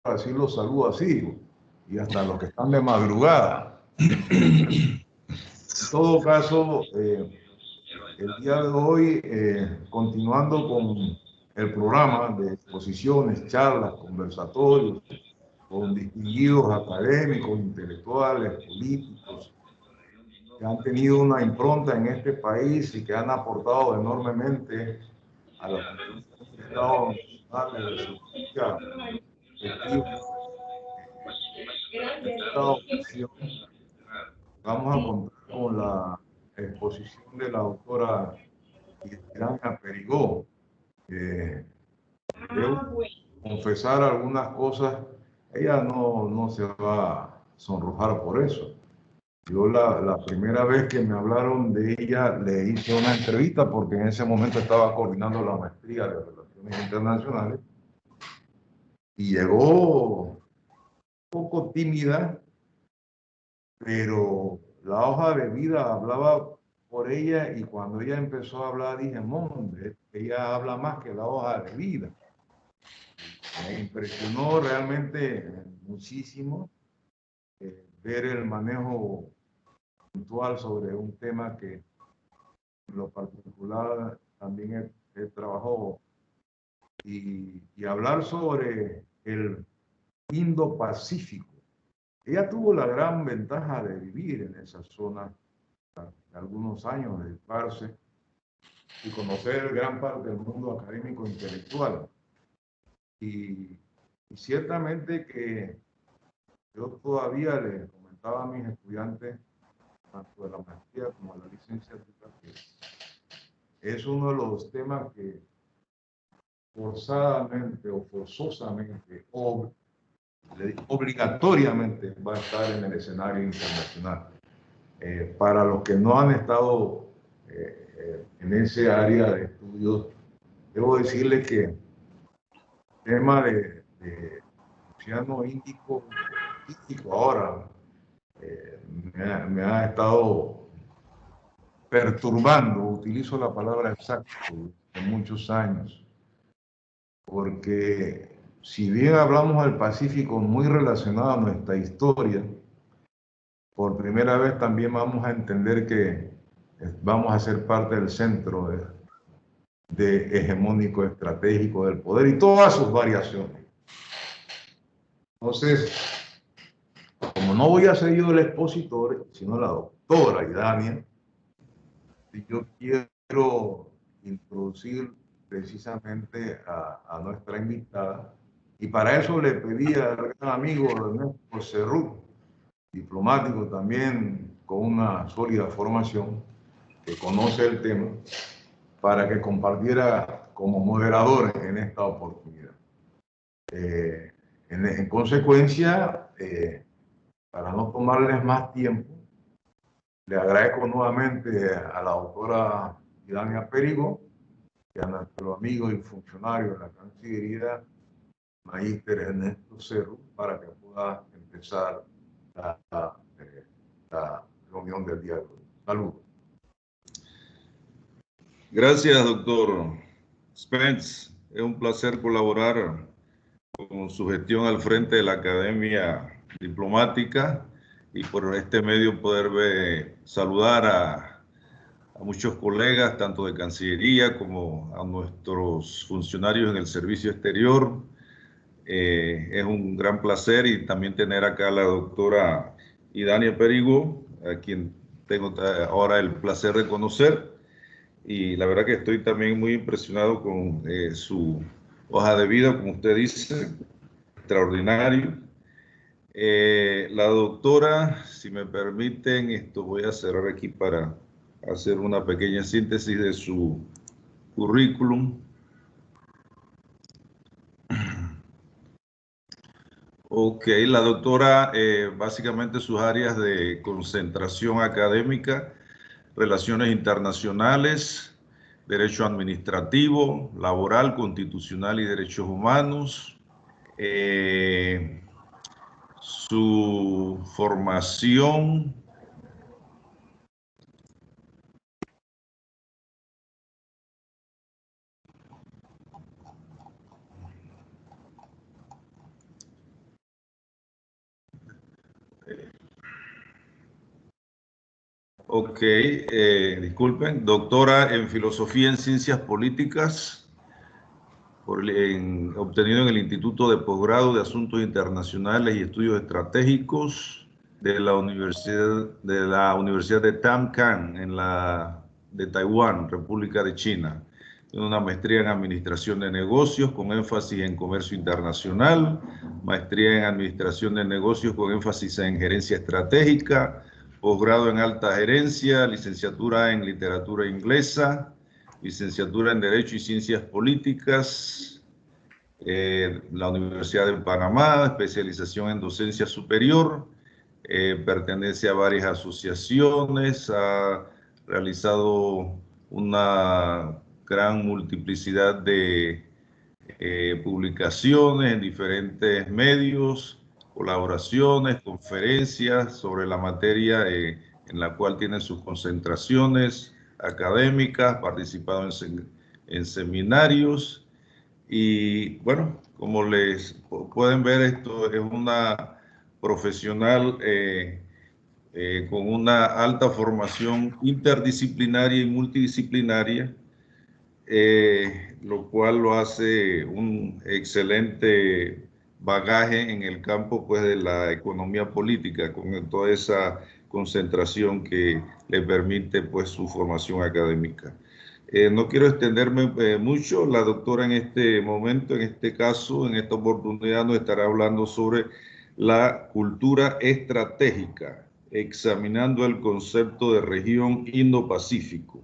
así los saludo así, y hasta los que están de madrugada. En todo caso, el día de hoy, continuando con el programa de exposiciones, charlas, conversatorios, con distinguidos académicos, intelectuales, políticos, que han tenido una impronta en este país y que han aportado enormemente a la construcción del Estado nacional de su política efectiva. En esta ocasión vamos a contar con la exposición de la doctora Idania Perigó. Debo confesar algunas cosas, ella no se va a sonrojar por eso. Yo la primera vez que me hablaron de ella le hice una entrevista porque en ese momento estaba coordinando la maestría de Relaciones Internacionales y llegó un poco tímida, pero la hoja de vida hablaba por ella y cuando ella empezó a hablar dije, monte, ella habla más que la hoja de vida. Me impresionó realmente muchísimo ver el manejo puntual sobre un tema que en lo particular también he trabajado y hablar sobre el Indo-Pacífico. Ella tuvo la gran ventaja de vivir en esa zona de algunos años, de educarse y conocer gran parte del mundo académico intelectual. Y ciertamente que yo todavía le comentaba a mis estudiantes, tanto de la maestría como de la licenciatura, que es uno de los temas que forzadamente o forzosamente o obligatoriamente va a estar en el escenario internacional. Para los que no han estado en ese área de estudios, debo decirles que el tema de Océano Índico ahora me ha estado perturbando, utilizo la palabra exacta, de muchos años, porque si bien hablamos del Pacífico muy relacionado a nuestra historia, por primera vez también vamos a entender que vamos a ser parte del centro de hegemónico estratégico del poder y todas sus variaciones. Entonces, como no voy a ser yo el expositor, sino la doctora Idania, yo quiero introducir precisamente a nuestra invitada y para eso le pedí al gran amigo Ernesto Cerrut, diplomático también con una sólida formación, que conoce el tema, para que compartiera como moderador en esta oportunidad. En consecuencia, para no tomarles más tiempo, le agradezco nuevamente a la doctora Idania Perigó y a nuestro amigo y funcionario de la Cancillería, Magíster Ernesto Cerro, para que pueda empezar la reunión del día de hoy. Saludos. Gracias, doctor Spence. Es un placer colaborar con su gestión al frente de la Academia Diplomática y por este medio poder saludar a muchos colegas, tanto de Cancillería como a nuestros funcionarios en el servicio exterior. Es un gran placer y también tener acá a la doctora Idania Perigó, a quien tengo ahora el placer de conocer. Y la verdad que estoy también muy impresionado con su hoja de vida, como usted dice, extraordinario. La doctora, si me permiten, esto voy a cerrar aquí para hacer una pequeña síntesis de su currículum. Ok, la doctora, básicamente sus áreas de concentración académica, relaciones internacionales, derecho administrativo, laboral, constitucional y derechos humanos. Su formación Ok, disculpen, doctora en Filosofía en Ciencias Políticas, obtenido en el Instituto de Posgrado de Asuntos Internacionales y Estudios Estratégicos de la Universidad de Tamkang, de Taiwán, República de China. Tiene una maestría en Administración de Negocios con énfasis en Comercio Internacional, maestría en Administración de Negocios con énfasis en Gerencia Estratégica, posgrado en Alta Gerencia, licenciatura en Literatura Inglesa, licenciatura en Derecho y Ciencias Políticas, la Universidad de Panamá, especialización en docencia superior, pertenece a varias asociaciones, ha realizado una gran multiplicidad de publicaciones en diferentes medios, colaboraciones, conferencias sobre la materia en la cual tiene sus concentraciones académicas, participado en seminarios y bueno, como les pueden ver, esto es una profesional con una alta formación interdisciplinaria y multidisciplinaria, lo cual lo hace un excelente bagaje en el campo pues, de la economía política, con toda esa concentración que le permite pues, su formación académica. No quiero extenderme mucho. La doctora en este momento, en este caso, en esta oportunidad, nos estará hablando sobre la cultura estratégica, examinando el concepto de región Indo-Pacífico,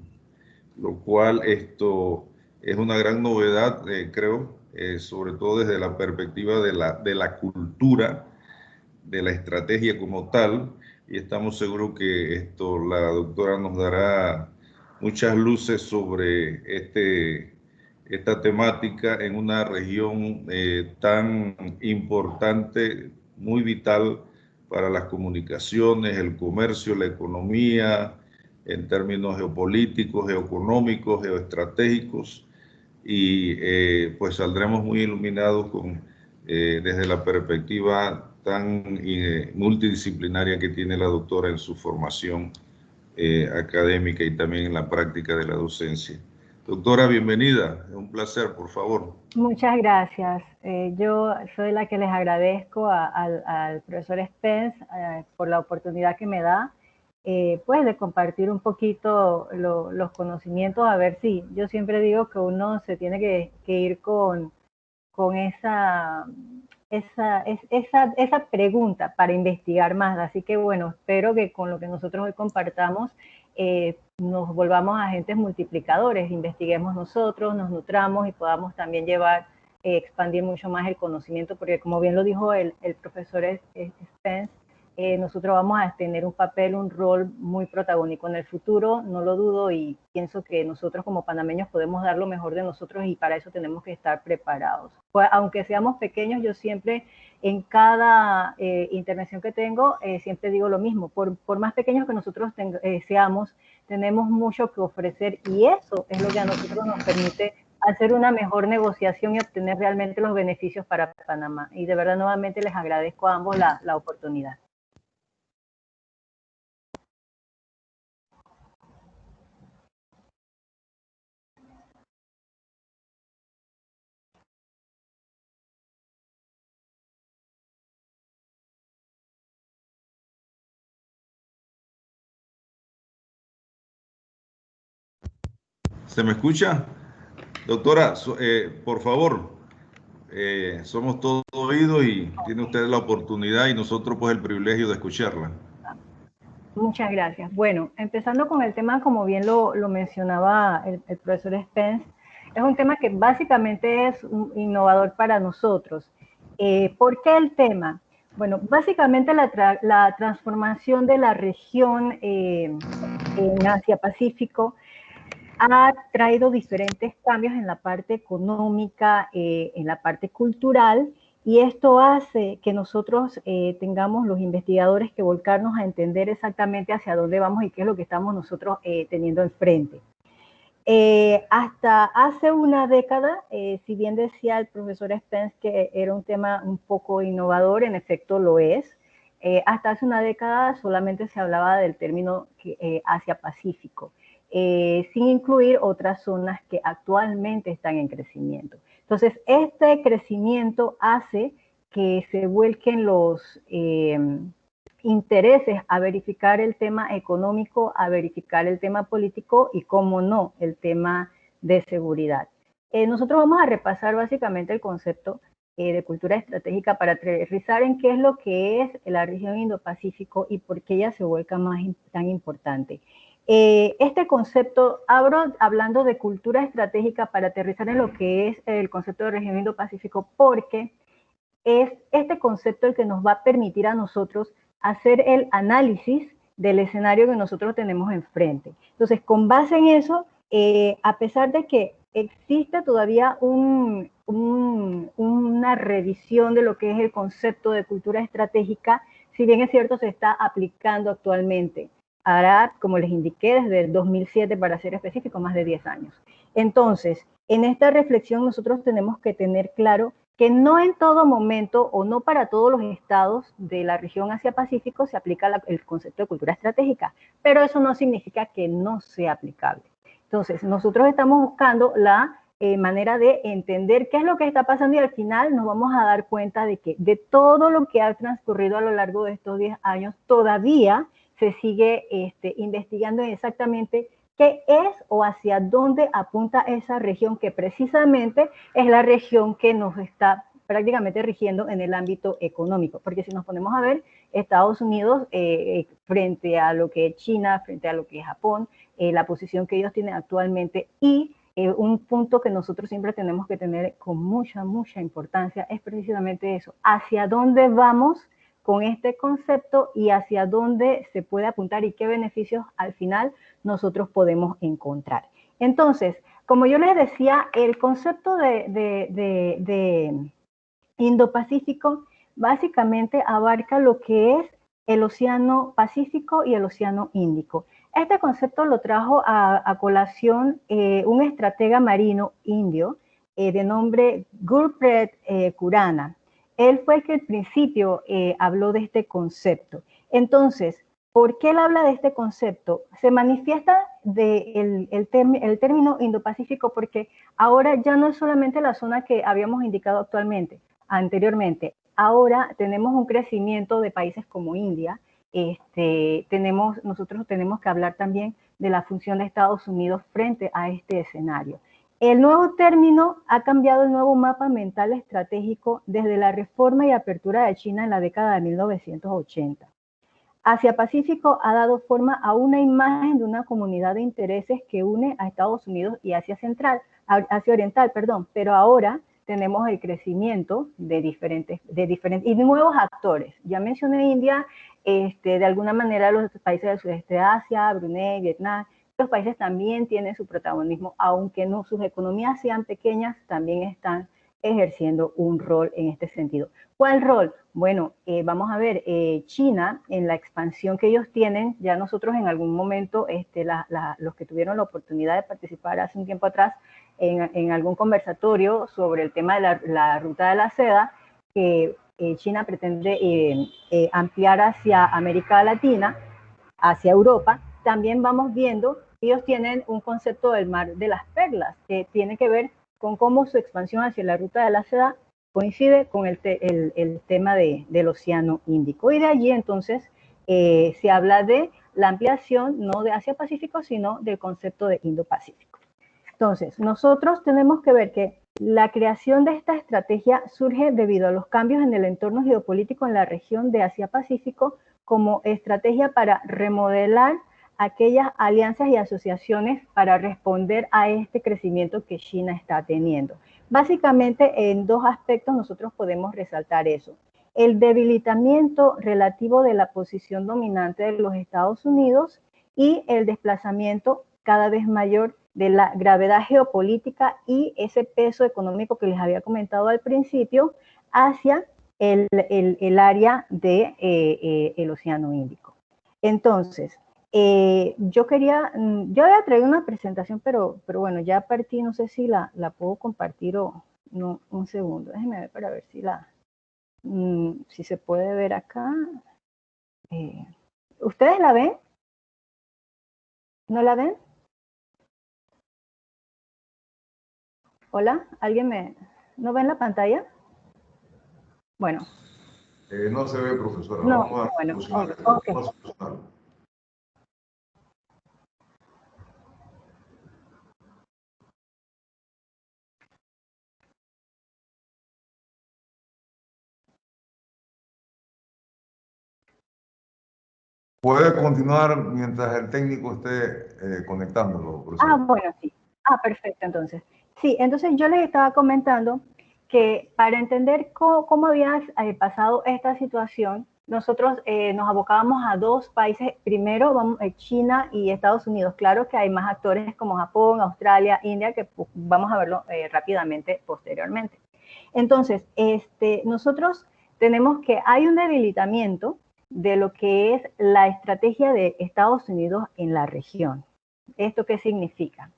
lo cual esto es una gran novedad, creo, sobre todo desde la perspectiva de la cultura, de la estrategia como tal, y estamos seguros que la doctora nos dará muchas luces sobre esta temática en una región tan importante, muy vital para las comunicaciones, el comercio, la economía, en términos geopolíticos, geoeconómicos, geoestratégicos, y pues saldremos muy iluminados desde la perspectiva tan multidisciplinaria que tiene la doctora en su formación académica y también en la práctica de la docencia. Doctora, bienvenida. Es un placer, por favor. Muchas gracias. Yo soy la que les agradezco al profesor Spence por la oportunidad que me da pues de compartir un poquito los conocimientos, a ver si, yo siempre digo que uno se tiene que ir con esa pregunta para investigar más. Así que bueno, espero que con lo que nosotros hoy compartamos nos volvamos agentes multiplicadores, investiguemos nosotros, nos nutramos y podamos también expandir mucho más el conocimiento, porque como bien lo dijo el profesor Spence, nosotros vamos a tener un papel, un rol muy protagónico en el futuro, no lo dudo, y pienso que nosotros como panameños podemos dar lo mejor de nosotros y para eso tenemos que estar preparados. Pues, aunque seamos pequeños, yo siempre en cada intervención que tengo, siempre digo lo mismo, por más pequeños que nosotros seamos, tenemos mucho que ofrecer y eso es lo que a nosotros nos permite hacer una mejor negociación y obtener realmente los beneficios para Panamá. Y de verdad nuevamente les agradezco a ambos la oportunidad. ¿Se me escucha? Doctora, por favor, somos todos oídos y tiene usted la oportunidad y nosotros pues el privilegio de escucharla. Muchas gracias. Bueno, empezando con el tema, como bien lo mencionaba el profesor Spence, es un tema que básicamente es innovador para nosotros. ¿Por qué el tema? Bueno, básicamente la transformación de la región en Asia-Pacífico ha traído diferentes cambios en la parte económica, en la parte cultural, y esto hace que nosotros tengamos los investigadores que volcarnos a entender exactamente hacia dónde vamos y qué es lo que estamos nosotros teniendo enfrente. Hasta hace una década, si bien decía el profesor Spence que era un tema un poco innovador, en efecto lo es. hasta hace una década solamente se hablaba del término Asia-Pacífico, sin incluir otras zonas que actualmente están en crecimiento. Entonces, este crecimiento hace que se vuelquen los intereses a verificar el tema económico, a verificar el tema político y, cómo no, el tema de seguridad. Nosotros vamos a repasar básicamente el concepto de cultura estratégica para aterrizar en qué es lo que es la región Indo-Pacífico y por qué ella se vuelca tan importante. Este concepto, hablando de cultura estratégica para aterrizar en lo que es el concepto de región Indo-Pacífico, porque es este concepto el que nos va a permitir a nosotros hacer el análisis del escenario que nosotros tenemos enfrente. Entonces, con base en eso, a pesar de que existe todavía una revisión de lo que es el concepto de cultura estratégica, si bien es cierto, se está aplicando actualmente. Ahora, como les indiqué, desde el 2007, para ser específico, más de 10 años. Entonces, en esta reflexión nosotros tenemos que tener claro que no en todo momento o no para todos los estados de la región Asia-Pacífico se aplica el concepto de cultura estratégica, pero eso no significa que no sea aplicable. Entonces, nosotros estamos buscando la manera de entender qué es lo que está pasando y al final nos vamos a dar cuenta de que de todo lo que ha transcurrido a lo largo de estos 10 años, todavía se sigue investigando exactamente qué es o hacia dónde apunta esa región, que precisamente es la región que nos está prácticamente rigiendo en el ámbito económico. Porque si nos ponemos a ver, Estados Unidos, frente a lo que es China, frente a lo que es Japón, la posición que ellos tienen actualmente y un punto que nosotros siempre tenemos que tener con mucha importancia es precisamente eso, hacia dónde vamos con este concepto y hacia dónde se puede apuntar y qué beneficios al final nosotros podemos encontrar. Entonces, como yo les decía, el concepto de Indo-Pacífico básicamente abarca lo que es el Océano Pacífico y el Océano Índico. Este concepto lo trajo a colación un estratega marino indio de nombre Gurpreet Khurana. Él fue el que al principio habló de este concepto. Entonces, ¿por qué él habla de este concepto? Se manifiesta el término Indo-Pacífico porque ahora ya no es solamente la zona que habíamos indicado anteriormente. Ahora tenemos un crecimiento de países como India. Nosotros tenemos que hablar también de la función de Estados Unidos frente a este escenario. El nuevo término ha cambiado el nuevo mapa mental estratégico desde la reforma y apertura de China en la década de 1980. Asia-Pacífico ha dado forma a una imagen de una comunidad de intereses que une a Estados Unidos y Asia Oriental, pero ahora tenemos el crecimiento de diferentes y nuevos actores. Ya mencioné India, de alguna manera los países del sudeste de Asia, Brunei, Vietnam, los países también tienen su protagonismo, aunque no sus economías sean pequeñas, también están ejerciendo un rol en este sentido. ¿Cuál rol? Bueno, vamos a ver, China, en la expansión que ellos tienen, ya nosotros en algún momento, los que tuvieron la oportunidad de participar hace un tiempo atrás en algún conversatorio sobre el tema de la ruta de la seda, que China pretende ampliar hacia América Latina, hacia Europa, también vamos viendo, ellos tienen un concepto del mar de las perlas, que tiene que ver con cómo su expansión hacia la ruta de la seda coincide con el tema del Océano Índico. Y de allí entonces se habla de la ampliación no de Asia-Pacífico, sino del concepto de Indo-Pacífico. Entonces, nosotros tenemos que ver que la creación de esta estrategia surge debido a los cambios en el entorno geopolítico en la región de Asia-Pacífico como estrategia para remodelar aquellas alianzas y asociaciones para responder a este crecimiento que China está teniendo. Básicamente, en dos aspectos nosotros podemos resaltar eso. El debilitamiento relativo de la posición dominante de los Estados Unidos y el desplazamiento cada vez mayor de la gravedad geopolítica y ese peso económico que les había comentado al principio hacia el área del Océano Índico. Entonces, yo había traído una presentación, pero bueno, ya partí, no sé si la puedo compartir o no. Un segundo, déjenme ver para ver si se puede ver acá. ¿Ustedes la ven? ¿No la ven? Hola, ¿alguien no ven la pantalla? Bueno. No se ve, profesora. No, Vamos a bueno, solucionar. okay. Vamos a solucionarlo. Puede continuar mientras el técnico esté conectándolo, profesor. Bueno, sí. Perfecto, entonces. Sí, entonces yo les estaba comentando que para entender cómo había pasado esta situación, nosotros nos abocábamos a dos países, primero China y Estados Unidos. Claro que hay más actores como Japón, Australia, India, que vamos a verlo rápidamente posteriormente. Entonces, nosotros tenemos que hay un debilitamiento de lo que es la estrategia de Estados Unidos en la región. ¿Esto qué significa?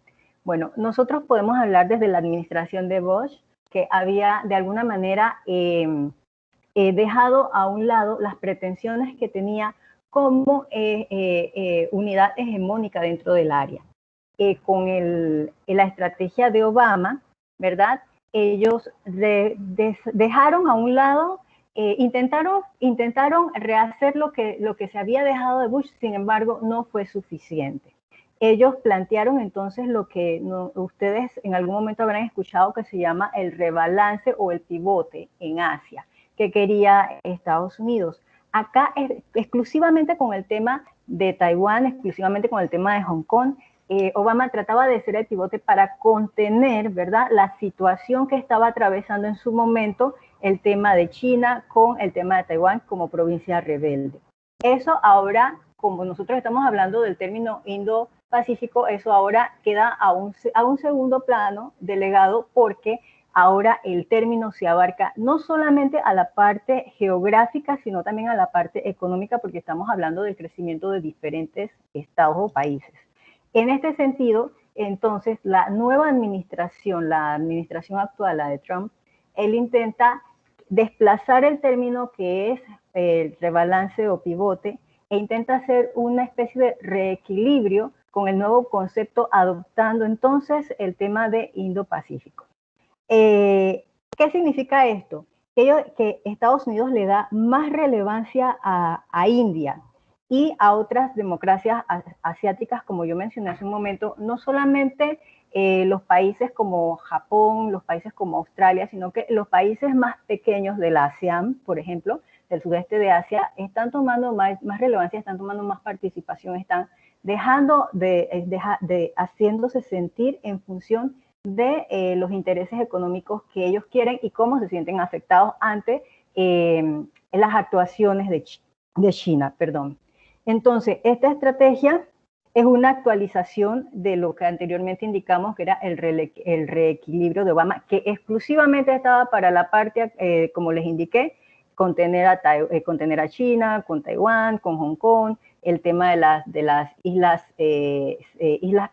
Bueno, nosotros podemos hablar desde la administración de Bush, que había de alguna manera dejado a un lado las pretensiones que tenía como unidad hegemónica dentro del área. Con la estrategia de Obama, ¿verdad? Ellos dejaron a un lado, intentaron rehacer lo que se había dejado de Bush, sin embargo, no fue suficiente. Ellos plantearon entonces lo que ustedes en algún momento habrán escuchado que se llama el rebalance o el pivote en Asia, que quería Estados Unidos. Acá exclusivamente con el tema de Taiwán, exclusivamente con el tema de Hong Kong, Obama trataba de ser el pivote para contener, ¿verdad?, la situación que estaba atravesando en su momento el tema de China con el tema de Taiwán como provincia rebelde. Eso ahora, como nosotros estamos hablando del término Indo-Pacífico, eso ahora queda a un segundo plano delegado porque ahora el término se abarca no solamente a la parte geográfica, sino también a la parte económica, porque estamos hablando del crecimiento de diferentes estados o países. En este sentido, entonces, la nueva administración, la administración actual, la de Trump, él intenta desplazar el término que es el rebalance o pivote e intenta hacer una especie de reequilibrio con el nuevo concepto, adoptando entonces el tema de Indo-Pacífico. ¿Qué significa esto? Que Estados Unidos le da más relevancia a India y a otras democracias asiáticas, como yo mencioné hace un momento, no solamente los países como Japón, los países como Australia, sino que los países más pequeños de la ASEAN, por ejemplo, del sudeste de Asia, están tomando más relevancia, están tomando más participación, están dejando haciéndose sentir en función de los intereses económicos que ellos quieren y cómo se sienten afectados ante las actuaciones de China. Entonces, esta estrategia es una actualización de lo que anteriormente indicamos que era el reequilibrio de Obama, que exclusivamente estaba para la parte, como les indiqué, contener a China, con Taiwán, con Hong Kong, el tema de las islas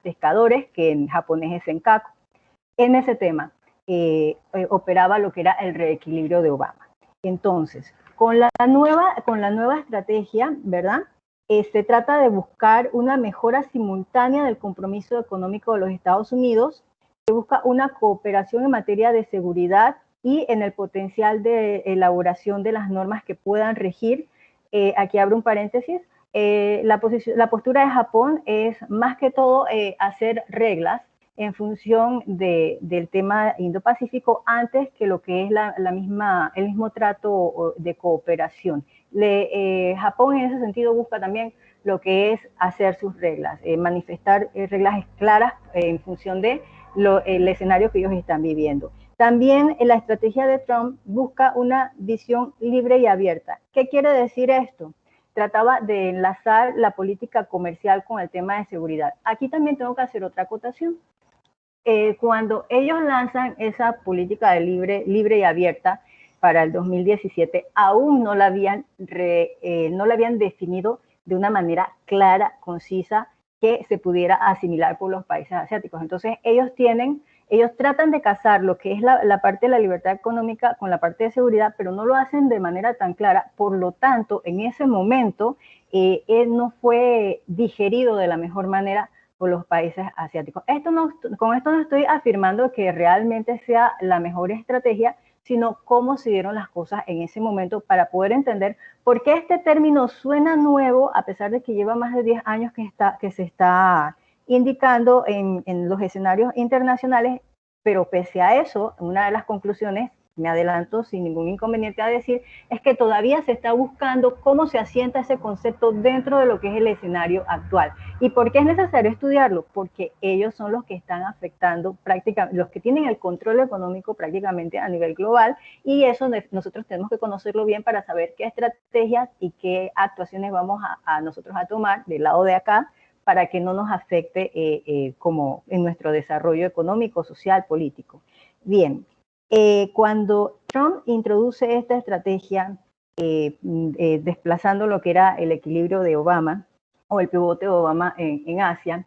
pescadores, que en japonés es Senkaku. En ese tema operaba lo que era el reequilibrio de Obama. Entonces, con la nueva estrategia, ¿verdad? Se trata de buscar una mejora simultánea del compromiso económico de los Estados Unidos, se busca una cooperación en materia de seguridad y en el potencial de elaboración de las normas que puedan regir. Aquí abro un paréntesis. La postura de Japón es más que todo hacer reglas en función del tema Indo-Pacífico antes que lo que es el mismo trato de cooperación. Japón en ese sentido busca también lo que es hacer sus reglas, manifestar reglas claras en función de el escenario que ellos están viviendo. También la estrategia de Trump busca una visión libre y abierta. ¿Qué quiere decir esto? Trataba de enlazar la política comercial con el tema de seguridad. Aquí también tengo que hacer otra acotación. Cuando ellos lanzan esa política de libre y abierta para el 2017, aún no la habían definido de una manera clara, concisa, que se pudiera asimilar por los países asiáticos. Entonces, ellos tienen ellos tratan de casar lo que es la parte de la libertad económica con la parte de seguridad, pero no lo hacen de manera tan clara. Por lo tanto, en ese momento, él no fue digerido de la mejor manera por los países asiáticos. Con esto no estoy afirmando que realmente sea la mejor estrategia, sino cómo se dieron las cosas en ese momento para poder entender por qué este término suena nuevo, a pesar de que lleva más de 10 años que se está indicando en los escenarios internacionales, pero pese a eso, una de las conclusiones, me adelanto sin ningún inconveniente a decir, es que todavía se está buscando cómo se asienta ese concepto dentro de lo que es el escenario actual. ¿Y por qué es necesario estudiarlo? Porque ellos son los que están afectando prácticamente, los que tienen el control económico prácticamente a nivel global, y eso nosotros tenemos que conocerlo bien para saber qué estrategias y qué actuaciones vamos a nosotros a tomar del lado de acá para que no nos afecte como en nuestro desarrollo económico, social, político. Bien, cuando Trump introduce esta estrategia, desplazando lo que era el equilibrio de Obama, o el pivote de Obama en Asia,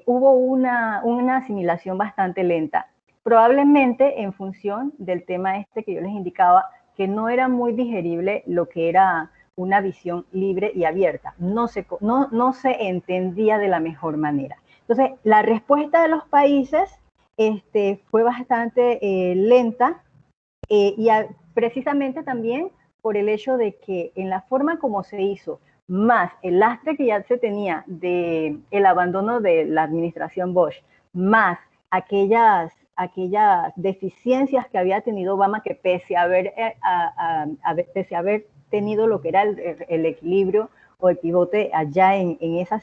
hubo una asimilación bastante lenta, probablemente en función del tema este que yo les indicaba, que no era muy digerible lo que era una visión libre y abierta, no se entendía de la mejor manera. Entonces, la respuesta de los países fue bastante lenta, precisamente también por el hecho de que en la forma como se hizo, más el lastre que ya se tenía del abandono de la administración Bush, más aquellas deficiencias que había tenido Obama, que pese a haber tenido lo que era el equilibrio o el pivote allá en esa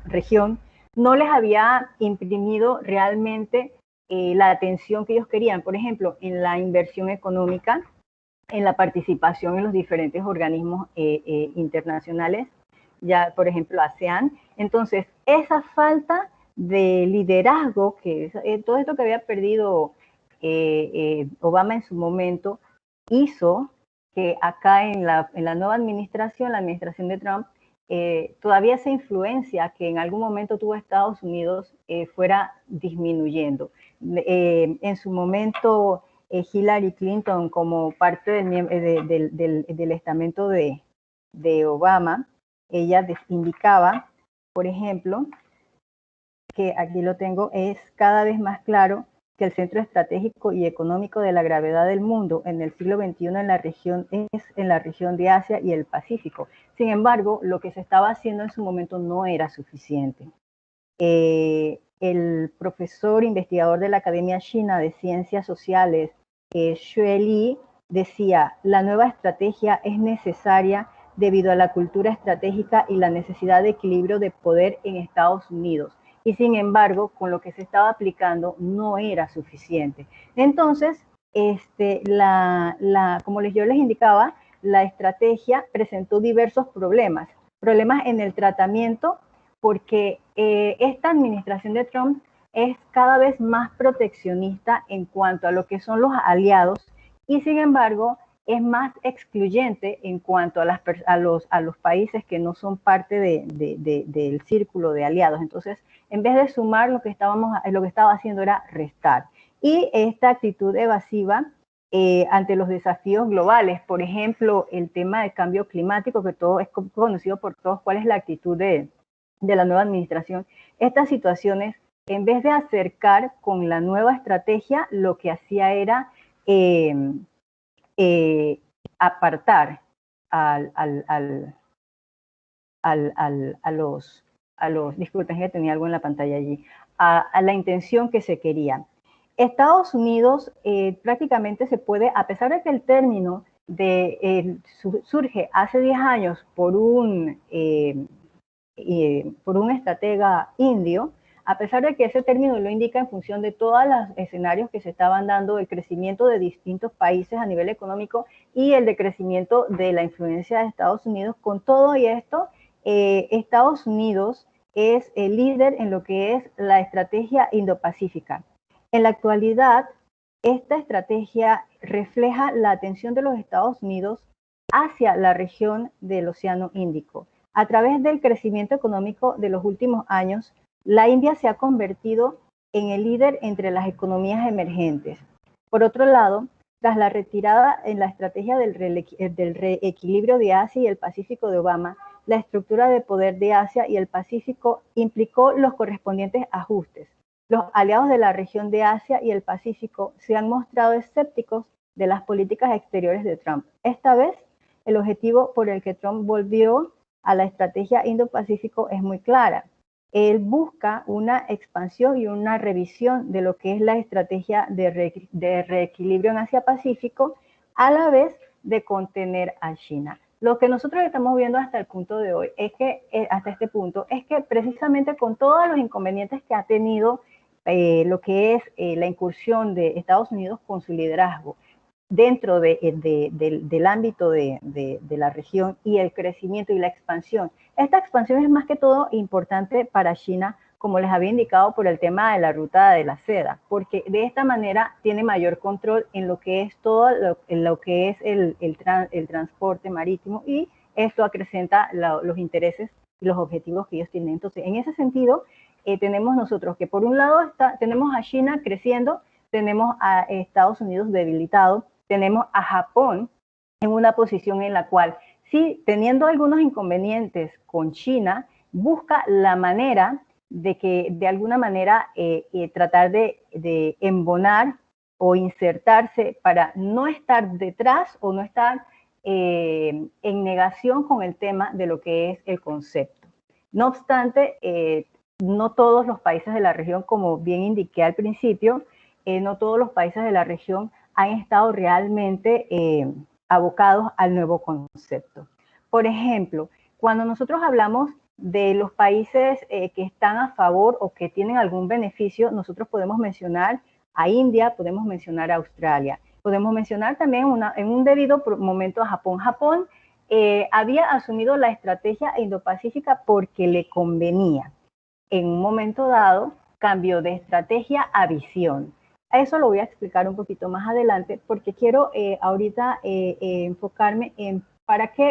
región, no les había imprimido realmente la atención que ellos querían, por ejemplo, en la inversión económica, en la participación en los diferentes organismos internacionales, ya por ejemplo ASEAN. Entonces, esa falta de liderazgo, todo esto que había perdido Obama en su momento, hizo que acá en la nueva administración, la administración de Trump, todavía esa influencia que en algún momento tuvo Estados Unidos fuera disminuyendo. En su momento, Hillary Clinton, como parte del estamento de Obama, ella indicaba, por ejemplo, que aquí lo tengo, es cada vez más claro que el centro estratégico y económico de la gravedad del mundo en el siglo XXI en la región es en la región de Asia y el Pacífico. Sin embargo, lo que se estaba haciendo en su momento no era suficiente. El profesor investigador de la Academia China de Ciencias Sociales, Xue Li, decía, la nueva estrategia es necesaria debido a la cultura estratégica y la necesidad de equilibrio de poder en Estados Unidos. Y sin embargo, con lo que se estaba aplicando no era suficiente. Entonces, como yo les indicaba, la estrategia presentó diversos problemas en el tratamiento, porque esta administración de Trump es cada vez más proteccionista en cuanto a lo que son los aliados y sin embargo es más excluyente en cuanto a los países que no son parte del círculo de aliados. Entonces, en vez de sumar, lo que estaba haciendo era restar. Y esta actitud evasiva ante los desafíos globales, por ejemplo, el tema del cambio climático, que todo es conocido por todos, cuál es la actitud de la nueva administración. Estas situaciones, en vez de acercar con la nueva estrategia, lo que hacía era apartar a los, disculpen que tenía algo en la pantalla allí, a la intención que se quería. Estados Unidos prácticamente se puede, a pesar de que el término surge hace 10 años por un estratega indio, a pesar de que ese término lo indica en función de todos los escenarios que se estaban dando, el crecimiento de distintos países a nivel económico y el decrecimiento de la influencia de Estados Unidos, con todo y esto, Estados Unidos es el líder en lo que es la estrategia Indo-Pacífica. En la actualidad, esta estrategia refleja la atención de los Estados Unidos hacia la región del Océano Índico. A través del crecimiento económico de los últimos años, la India se ha convertido en el líder entre las economías emergentes. Por otro lado, tras la retirada en la estrategia del reequilibrio de Asia y el Pacífico de Obama, la estructura de poder de Asia y el Pacífico implicó los correspondientes ajustes. Los aliados de la región de Asia y el Pacífico se han mostrado escépticos de las políticas exteriores de Trump. Esta vez, el objetivo por el que Trump volvió a la estrategia Indo-Pacífico es muy clara. Él busca una expansión y una revisión de lo que es la estrategia de reequilibrio en Asia-Pacífico, a la vez de contener a China. Lo que nosotros estamos viendo hasta el punto de hoy es que, hasta este punto, es que precisamente con todos los inconvenientes que ha tenido lo que es la incursión de Estados Unidos con su liderazgo dentro del ámbito de la región y el crecimiento y la expansión. Esta expansión es más que todo importante para China, como les había indicado, por el tema de la ruta de la seda, porque de esta manera tiene mayor control en lo que es todo lo que es el transporte marítimo, y esto acrecenta los intereses y los objetivos que ellos tienen. Entonces, en ese sentido, tenemos nosotros que por un lado tenemos a China creciendo, tenemos a Estados Unidos debilitado, tenemos a Japón en una posición en la cual, sí, teniendo algunos inconvenientes con China, busca la manera de que de alguna manera tratar de embonar o insertarse para no estar detrás o no estar en negación con el tema de lo que es el concepto. No obstante, no todos los países de la región, como bien indiqué al principio, no todos los países de la región han estado realmente abocados al nuevo concepto. Por ejemplo, cuando nosotros hablamos de los países que están a favor o que tienen algún beneficio, nosotros podemos mencionar a India, podemos mencionar a Australia, podemos mencionar también en un debido momento a Japón. Japón había asumido la estrategia Indo-Pacífica porque le convenía. En un momento dado, cambió de estrategia a visión. Eso lo voy a explicar un poquito más adelante, porque quiero ahorita enfocarme en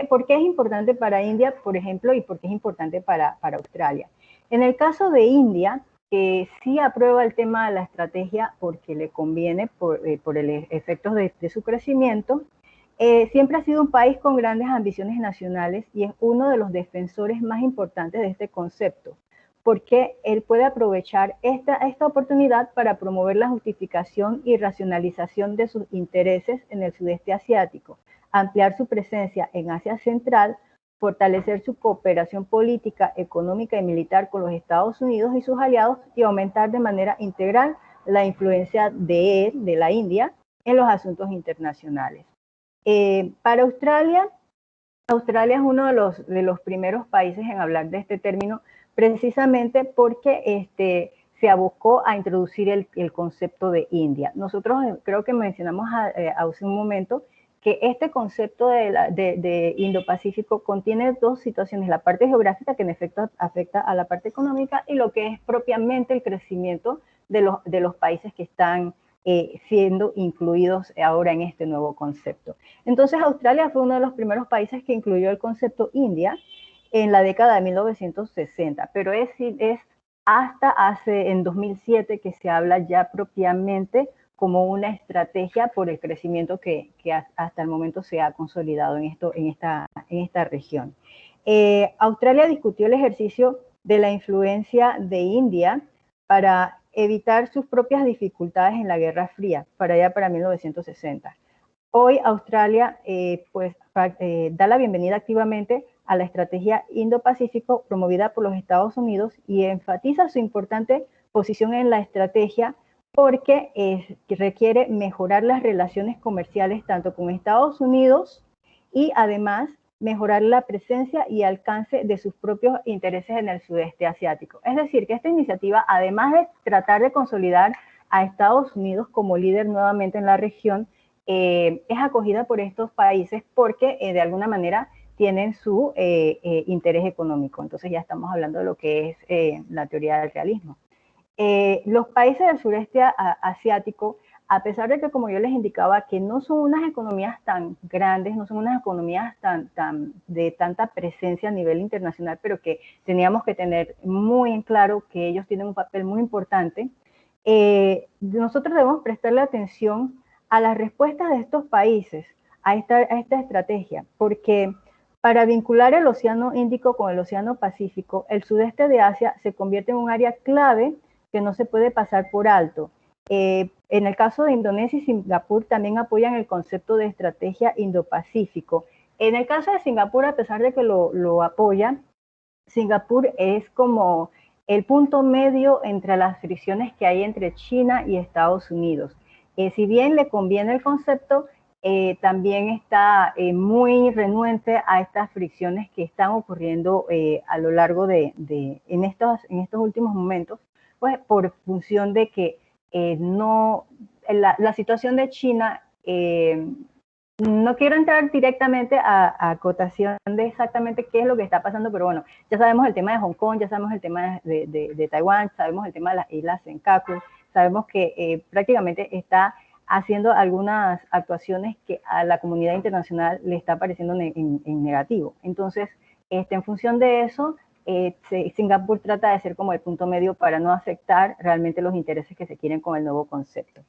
por qué es importante para India, por ejemplo, y por qué es importante para Australia. En el caso de India, que sí aprueba el tema de la estrategia porque le conviene por el efectos de su crecimiento, siempre ha sido un país con grandes ambiciones nacionales y es uno de los defensores más importantes de este concepto, porque él puede aprovechar esta oportunidad para promover la justificación y racionalización de sus intereses en el sudeste asiático, ampliar su presencia en Asia Central, fortalecer su cooperación política, económica y militar con los Estados Unidos y sus aliados, y aumentar de manera integral la influencia de la India, en los asuntos internacionales. Para Australia es uno de los primeros países en hablar de este término, precisamente porque se abocó a introducir el concepto de India. Nosotros creo que mencionamos hace un momento que este concepto de Indo-Pacífico contiene dos situaciones: la parte geográfica, que en efecto afecta a la parte económica, y lo que es propiamente el crecimiento de los países que están siendo incluidos ahora en este nuevo concepto. Entonces, Australia fue uno de los primeros países que incluyó el concepto India en la década de 1960, pero es hasta en 2007 que se habla ya propiamente como una estrategia por el crecimiento que hasta el momento se ha consolidado en esta región. Australia discutió el ejercicio de la influencia de India para evitar sus propias dificultades en la Guerra Fría, para allá para 1960. Hoy Australia da la bienvenida activamente a la estrategia Indo-Pacífico promovida por los Estados Unidos y enfatiza su importante posición en la estrategia porque requiere mejorar las relaciones comerciales tanto con Estados Unidos y además mejorar la presencia y alcance de sus propios intereses en el sudeste asiático. Es decir, que esta iniciativa, además de tratar de consolidar a Estados Unidos como líder nuevamente en la región, es acogida por estos países porque de alguna manera tienen su interés económico. Entonces ya estamos hablando de lo que es la teoría del realismo. Los países del sureste asiático, a pesar de que, como yo les indicaba, que no son unas economías tan grandes, no son unas economías de tanta presencia a nivel internacional, pero que teníamos que tener muy en claro que ellos tienen un papel muy importante, nosotros debemos prestarle atención a las respuestas de estos países a esta estrategia, porque para vincular el Océano Índico con el Océano Pacífico, el sudeste de Asia se convierte en un área clave que no se puede pasar por alto. En el caso de Indonesia y Singapur también apoyan el concepto de estrategia Indo-Pacífico. En el caso de Singapur, a pesar de que lo apoyan, Singapur es como el punto medio entre las fricciones que hay entre China y Estados Unidos. Si bien le conviene el concepto, también está muy renuente a estas fricciones que están ocurriendo a lo largo en estos últimos momentos, pues por función de que la situación de China, no quiero entrar directamente a acotación de exactamente qué es lo que está pasando, pero bueno, ya sabemos el tema de Hong Kong, ya sabemos el tema de Taiwán, sabemos el tema de las islas Senkaku, sabemos que prácticamente está haciendo algunas actuaciones que a la comunidad internacional le está pareciendo en negativo. Entonces, en función de eso, Singapur trata de ser como el punto medio para no afectar realmente los intereses que se quieren con el nuevo concepto.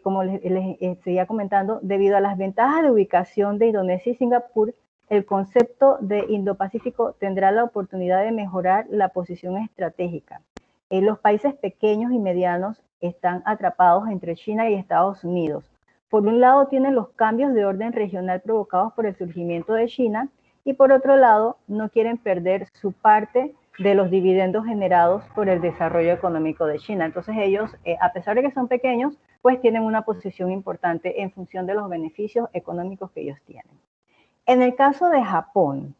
Como les seguía comentando, debido a las ventajas de ubicación de Indonesia y Singapur, el concepto de Indo-Pacífico tendrá la oportunidad de mejorar la posición estratégica. Los países pequeños y medianos están atrapados entre China y Estados Unidos. Por un lado tienen los cambios de orden regional provocados por el surgimiento de China y por otro lado no quieren perder su parte de los dividendos generados por el desarrollo económico de China. Entonces ellos, a pesar de que son pequeños, pues tienen una posición importante en función de los beneficios económicos que ellos tienen. En el caso de Japón,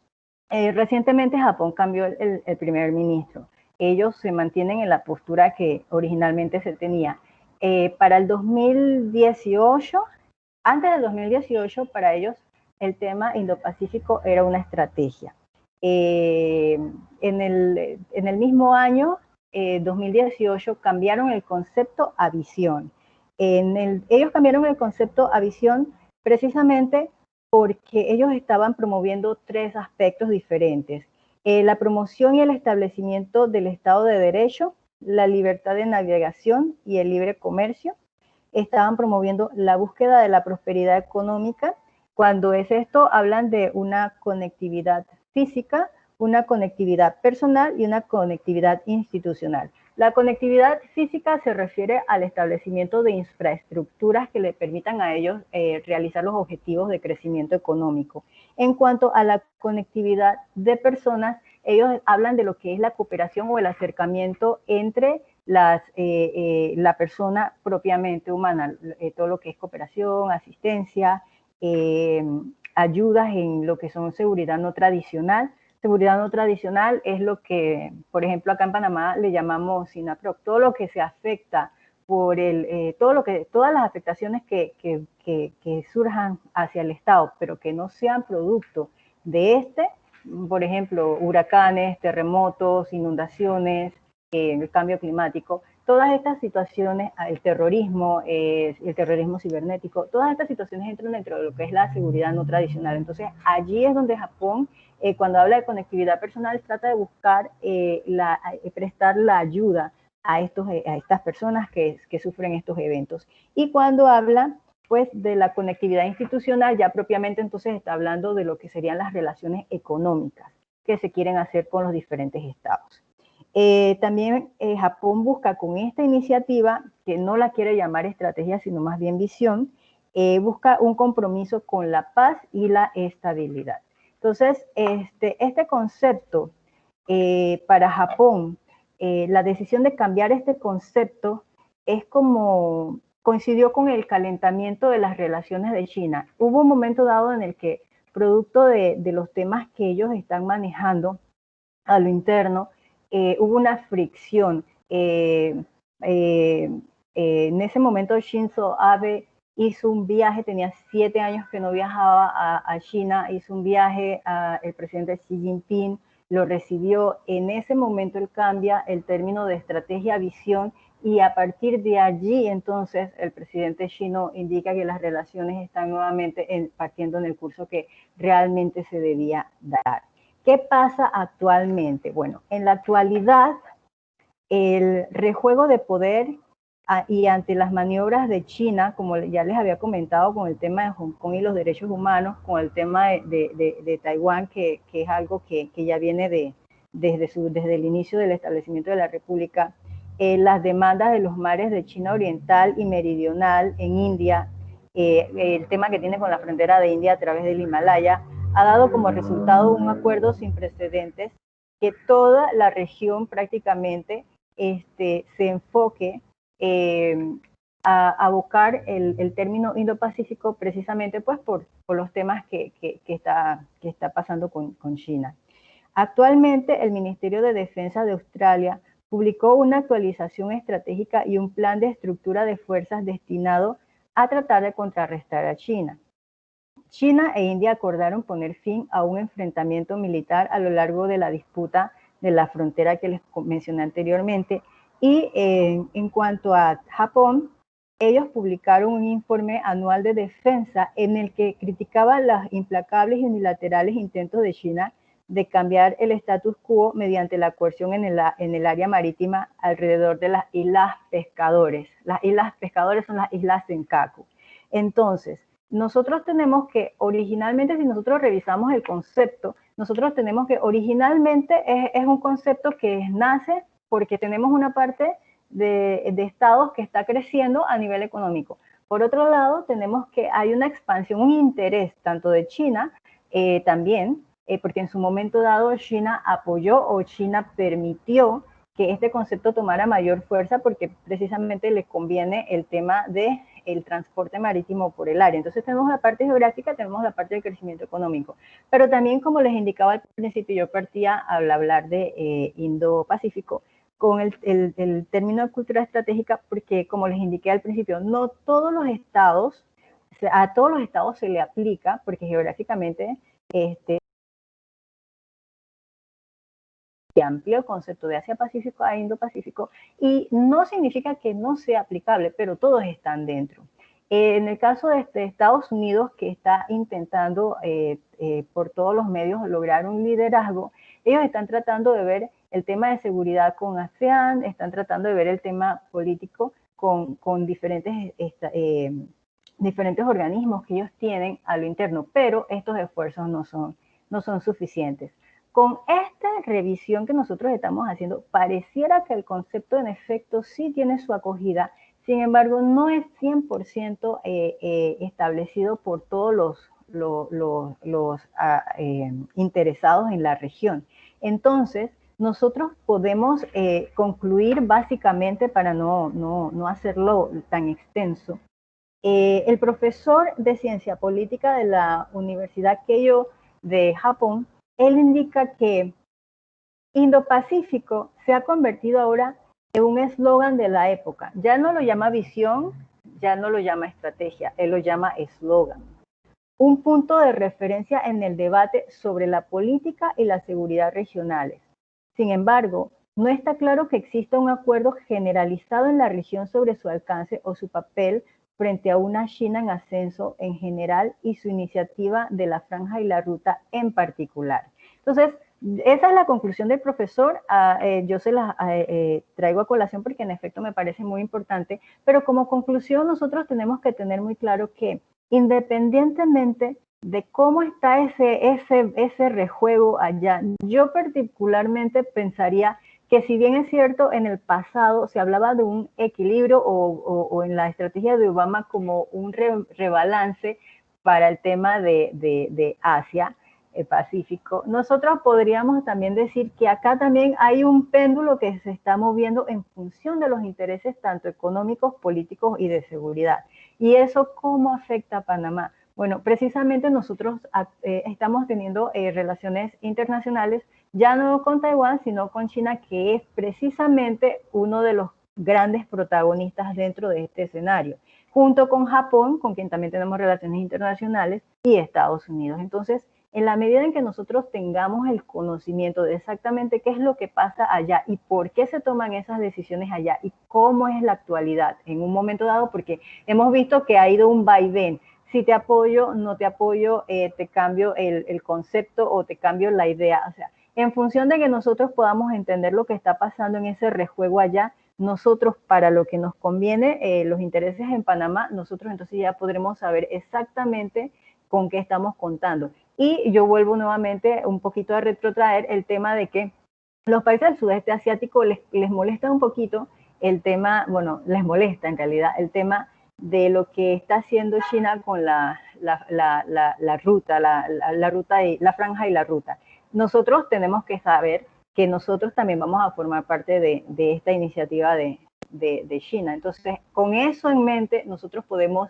recientemente Japón cambió el primer ministro. Ellos se mantienen en la postura que originalmente se tenía. Para el 2018, antes del 2018, para ellos el tema Indo-Pacífico era una estrategia. En el mismo año, 2018, cambiaron el concepto a visión. Ellos cambiaron el concepto a visión precisamente porque ellos estaban promoviendo tres aspectos diferentes. La promoción y el establecimiento del Estado de Derecho, la libertad de navegación y el libre comercio. Estaban promoviendo la búsqueda de la prosperidad económica. Cuando es esto, hablan de una conectividad física, una conectividad personal y una conectividad institucional. La conectividad física se refiere al establecimiento de infraestructuras que le permitan a ellos realizar los objetivos de crecimiento económico. En cuanto a la conectividad de personas, ellos hablan de lo que es la cooperación o el acercamiento entre la persona propiamente humana, todo lo que es cooperación, asistencia, ayudas en lo que son seguridad no tradicional. Seguridad no tradicional es lo que, por ejemplo, acá en Panamá le llamamos SINAPROC, todo lo que se afecta por todas las afectaciones que surjan hacia el Estado, pero que no sean producto de por ejemplo, huracanes, terremotos, inundaciones, el cambio climático, todas estas situaciones, el terrorismo cibernético, todas estas situaciones entran dentro de lo que es la seguridad no tradicional. Entonces, allí es donde Japón, cuando habla de conectividad personal, trata de buscar prestar la ayuda a estas personas que sufren estos eventos. Y cuando habla pues de la conectividad institucional, ya propiamente entonces está hablando de lo que serían las relaciones económicas que se quieren hacer con los diferentes estados. También Japón busca con esta iniciativa, que no la quiere llamar estrategia, sino más bien visión, busca un compromiso con la paz y la estabilidad. Entonces, este concepto para Japón, la decisión de cambiar este concepto es como coincidió con el calentamiento de las relaciones de China. Hubo un momento dado en el que, producto de los temas que ellos están manejando a lo interno, hubo una fricción. En ese momento Shinzo Abe hizo un viaje, tenía 7 años que no viajaba a China, hizo un viaje, el presidente Xi Jinping lo recibió. En ese momento él cambia el término de estrategia a visión y a partir de allí entonces el presidente chino indica que las relaciones están nuevamente partiendo en el curso que realmente se debía dar. ¿Qué pasa actualmente? Bueno, en la actualidad el rejuego de poder y ante las maniobras de China, como ya les había comentado con el tema de Hong Kong y los derechos humanos, con el tema de Taiwán, que es algo que ya viene desde el inicio del establecimiento de la República, las demandas de los mares de China Oriental y Meridional en India, el tema que tiene con la frontera de India a través del Himalaya, ha dado como resultado un acuerdo sin precedentes que toda la región prácticamente se enfoque a abocar el término Indo-Pacífico precisamente pues por los temas que está pasando con China. Actualmente el Ministerio de Defensa de Australia publicó una actualización estratégica y un plan de estructura de fuerzas destinado a tratar de contrarrestar a China. China e India acordaron poner fin a un enfrentamiento militar a lo largo de la disputa de la frontera que les mencioné anteriormente. Y en cuanto a Japón, ellos publicaron un informe anual de defensa en el que criticaban los implacables y unilaterales intentos de China de cambiar el status quo mediante la coerción en el área marítima alrededor de las Islas Pescadores. Las Islas Pescadores son las Islas Senkaku. Entonces, nosotros tenemos que, originalmente, si nosotros revisamos el concepto, nosotros tenemos que, originalmente, es un concepto que nace porque tenemos una parte de estados que está creciendo a nivel económico. Por otro lado, tenemos que hay una expansión, un interés tanto de China también, porque en su momento dado China apoyó o China permitió que este concepto tomara mayor fuerza porque precisamente le conviene el tema del transporte marítimo por el área. Entonces tenemos la parte geográfica, tenemos la parte del crecimiento económico. Pero también, como les indicaba al principio, yo partía al hablar de Indo-Pacífico con el término de cultura estratégica porque, como les indiqué al principio, no todos los estados, a todos los estados se le aplica, porque geográficamente amplio el concepto de Asia-Pacífico a Indo-Pacífico, y no significa que no sea aplicable, pero todos están dentro. En el caso de Estados Unidos, que está intentando por todos los medios lograr un liderazgo, ellos están tratando de ver el tema de seguridad con ASEAN, están tratando de ver el tema político con diferentes organismos que ellos tienen a lo interno, pero estos esfuerzos no son suficientes. Con esta revisión que nosotros estamos haciendo, pareciera que el concepto en efecto sí tiene su acogida, sin embargo no es 100% establecido por todos los interesados en la región. Entonces, nosotros podemos concluir básicamente, para no hacerlo tan extenso, el profesor de ciencia política de la Universidad Keio de Japón, él indica que Indo-Pacífico se ha convertido ahora en un eslogan de la época. Ya no lo llama visión, ya no lo llama estrategia, él lo llama eslogan. Un punto de referencia en el debate sobre la política y la seguridad regionales. Sin embargo, no está claro que exista un acuerdo generalizado en la región sobre su alcance o su papel frente a una China en ascenso en general y su iniciativa de la Franja y la Ruta en particular. Entonces, esa es la conclusión del profesor. Yo se la traigo a colación porque en efecto me parece muy importante, pero como conclusión nosotros tenemos que tener muy claro que independientemente de cómo está ese rejuego allá, yo particularmente pensaría que, si bien es cierto, en el pasado se hablaba de un equilibrio o en la estrategia de Obama como un rebalance para el tema de Asia, Pacífico, nosotros podríamos también decir que acá también hay un péndulo que se está moviendo en función de los intereses tanto económicos, políticos y de seguridad. ¿Y eso cómo afecta a Panamá? Bueno, precisamente nosotros estamos teniendo relaciones internacionales, ya no con Taiwán, sino con China, que es precisamente uno de los grandes protagonistas dentro de este escenario, junto con Japón, con quien también tenemos relaciones internacionales, y Estados Unidos. Entonces, en la medida en que nosotros tengamos el conocimiento de exactamente qué es lo que pasa allá y por qué se toman esas decisiones allá y cómo es la actualidad en un momento dado, porque hemos visto que ha ido un vaivén. Si te apoyo, no te apoyo, te cambio el concepto o te cambio la idea. O sea, en función de que nosotros podamos entender lo que está pasando en ese rejuego allá, nosotros para lo que nos conviene, los intereses en Panamá, nosotros entonces ya podremos saber exactamente con qué estamos contando. Y yo vuelvo nuevamente un poquito a retrotraer el tema de que los países del sudeste asiático les molesta un poquito el tema, bueno, les molesta en realidad el tema de lo que está haciendo China con la ruta, la ruta y la franja y la ruta. Nosotros tenemos que saber que nosotros también vamos a formar parte de esta iniciativa de China. Entonces, con eso en mente, nosotros podemos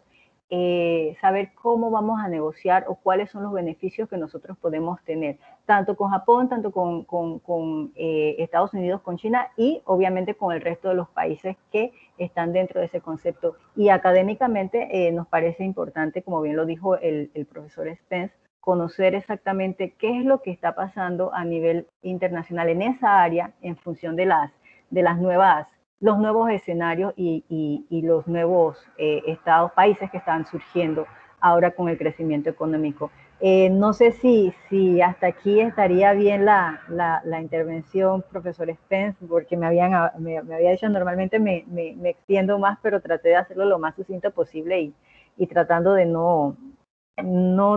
saber cómo vamos a negociar o cuáles son los beneficios que nosotros podemos tener, tanto con Japón, tanto con Estados Unidos, con China y obviamente con el resto de los países que están dentro de ese concepto. Y académicamente nos parece importante, como bien lo dijo el profesor Spence, conocer exactamente qué es lo que está pasando a nivel internacional en esa área en función de las nuevas, los nuevos escenarios y los nuevos estados, países que están surgiendo ahora con el crecimiento económico. No sé si hasta aquí estaría bien la intervención, profesor Spence, porque me había dicho normalmente me extiendo más, pero traté de hacerlo lo más sucinto posible y tratando de no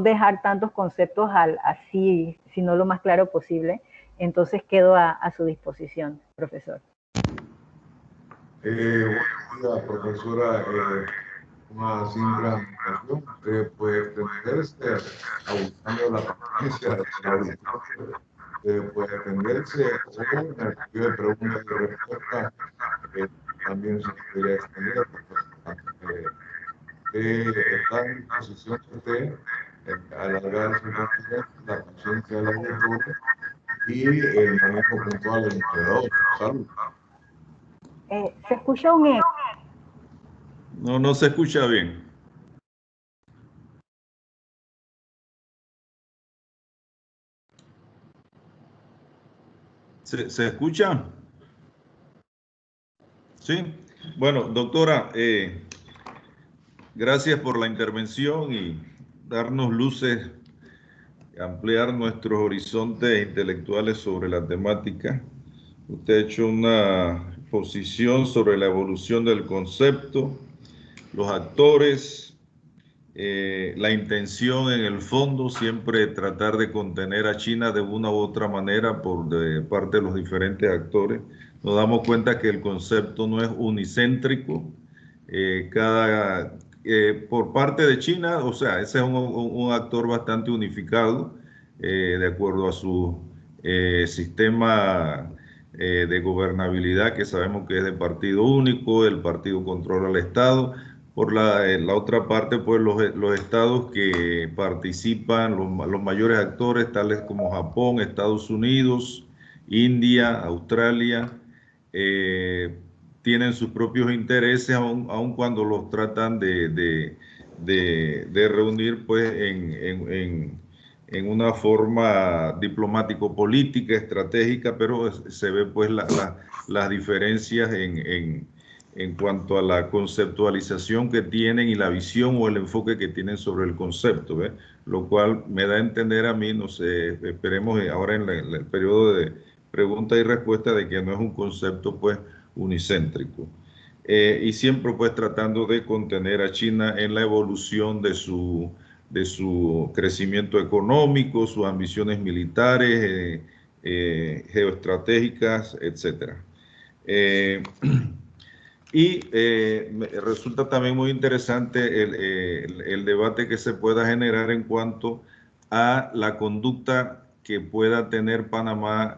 dejar tantos conceptos así, sino lo más claro posible. Entonces quedo a su disposición, profesor. Buenos días, profesora. Una simple anotación. Usted puede extenderse abusando de la paciencia de la auditorio. Usted puede extenderse o en el periodo de preguntas y respuestas también se podría extender. Está en disposición usted alargar su conferencia, la paciencia del auditorio y el manejo puntual del moderador. Salud. Se escucha un eco. No se escucha bien. ¿Se escucha? Sí. Bueno, doctora, gracias por la intervención y darnos luces, ampliar nuestros horizontes intelectuales sobre la temática. Usted ha hecho una exposición sobre la evolución del concepto, los actores, la intención en el fondo, siempre tratar de contener a China de una u otra manera por de parte de los diferentes actores. Nos damos cuenta que el concepto no es unicéntrico. Por parte de China, o sea, ese es un actor bastante unificado, de acuerdo a su sistema de gobernabilidad, que sabemos que es de partido único, el partido controla el Estado. Por la otra parte, pues los estados que participan, los mayores actores, tales como Japón, Estados Unidos, India, Australia, tienen sus propios intereses, aun cuando los tratan de reunir pues, en una forma diplomático-política, estratégica, pero se ve pues las diferencias en cuanto a la conceptualización que tienen y la visión o el enfoque que tienen sobre el concepto, ¿ves? Lo cual me da a entender a mí, no sé, esperemos ahora en el periodo de pregunta y respuesta de que no es un concepto pues unicéntrico. Y siempre pues tratando de contener a China en la evolución de su crecimiento económico, sus ambiciones militares, geoestratégicas, etcétera. Y resulta también muy interesante el debate que se pueda generar en cuanto a la conducta que pueda tener Panamá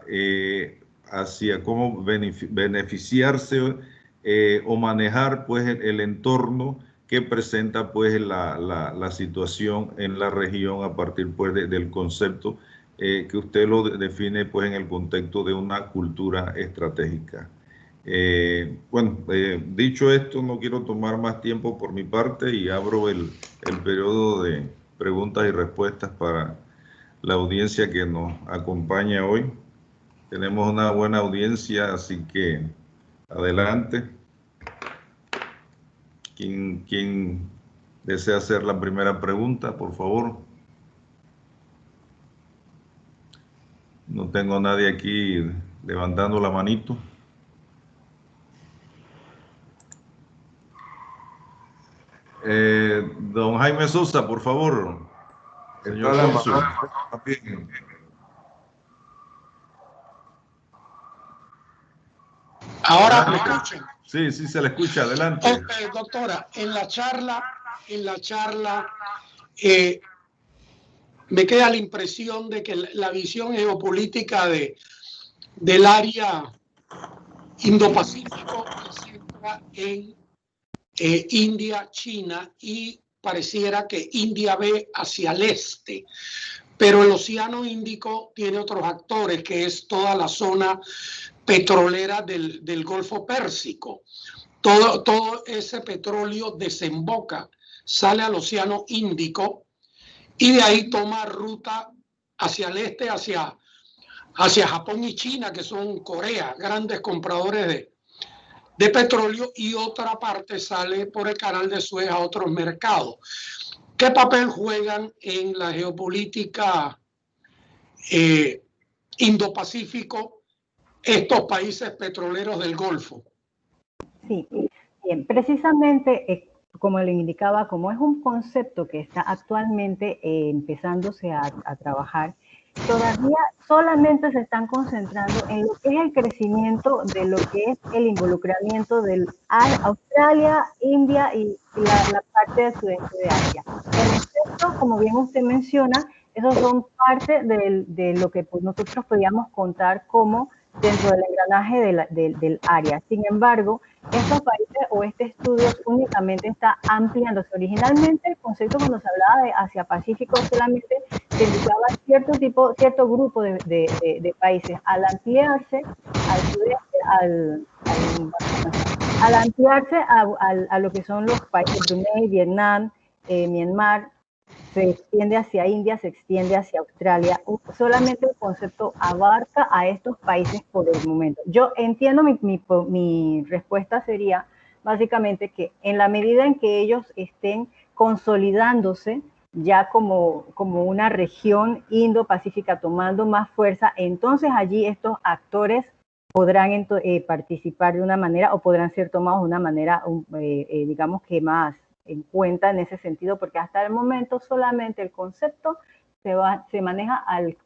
hacia cómo beneficiarse o manejar pues el entorno que presenta pues la situación en la región a partir pues del concepto que usted lo define pues en el contexto de una cultura estratégica. Dicho esto, no quiero tomar más tiempo por mi parte y abro el periodo de preguntas y respuestas para la audiencia que nos acompaña hoy. Tenemos una buena audiencia, así que adelante. ¿Quién desea hacer la primera pregunta, por favor? No tengo a nadie aquí levantando la manito. Don Jaime Sosa, por favor. Señor cónsul. Ahora me escuchan. Sí, sí, se le escucha. Adelante. Doctora, en la charla, me queda la impresión de que la visión geopolítica del área Indo-Pacífico se centra en India, China, y pareciera que India ve hacia el este. Pero el Océano Índico tiene otros actores, que es toda la zona petrolera del Golfo Pérsico. Todo ese petróleo desemboca, sale al Océano Índico y de ahí toma ruta hacia el este, hacia Japón y China, que son Corea, grandes compradores de petróleo, y otra parte sale por el canal de Suez a otros mercados. ¿Qué papel juegan en la geopolítica Indo-Pacífico estos países petroleros del Golfo? Sí, bien, precisamente como le indicaba, como es un concepto que está actualmente empezándose a trabajar, todavía solamente se están concentrando en lo que es el crecimiento de lo que es el involucramiento de Australia, India y la parte del sudeste de Asia. En efecto, como bien usted menciona, esos son parte de lo que pues, nosotros podríamos contar como dentro del engranaje del área. Sin embargo, estos países o este estudio únicamente está ampliándose. Originalmente el concepto, cuando se hablaba de Asia-Pacífico, solamente se indicaba cierto grupo de países. Al ampliarse al sudeste, al ampliarse a lo que son los países Brunei, Vietnam, Myanmar, se extiende hacia India, se extiende hacia Australia. Solamente el concepto abarca a estos países por el momento. Yo entiendo, mi respuesta sería básicamente que en la medida en que ellos estén consolidándose ya como una región Indo-Pacífica tomando más fuerza, entonces allí estos actores podrán participar de una manera o podrán ser tomados de una manera, digamos que más en cuenta en ese sentido, porque hasta el momento solamente el concepto se maneja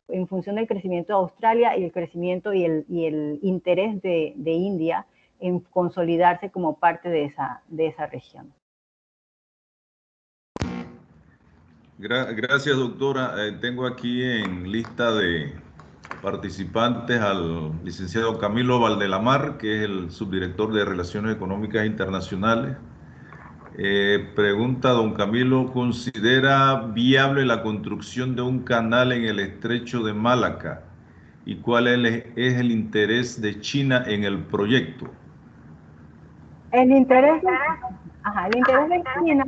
en función del crecimiento de Australia y el crecimiento y el interés de India en consolidarse como parte de esa región. Gracias, doctora. Tengo aquí en lista de participantes al licenciado Camilo Valdelamar, que es el subdirector de Relaciones Económicas Internacionales. Pregunta don Camilo, ¿considera viable la construcción de un canal en el estrecho de Malaca? ¿Y cuál es el interés de China en el proyecto? El interés de China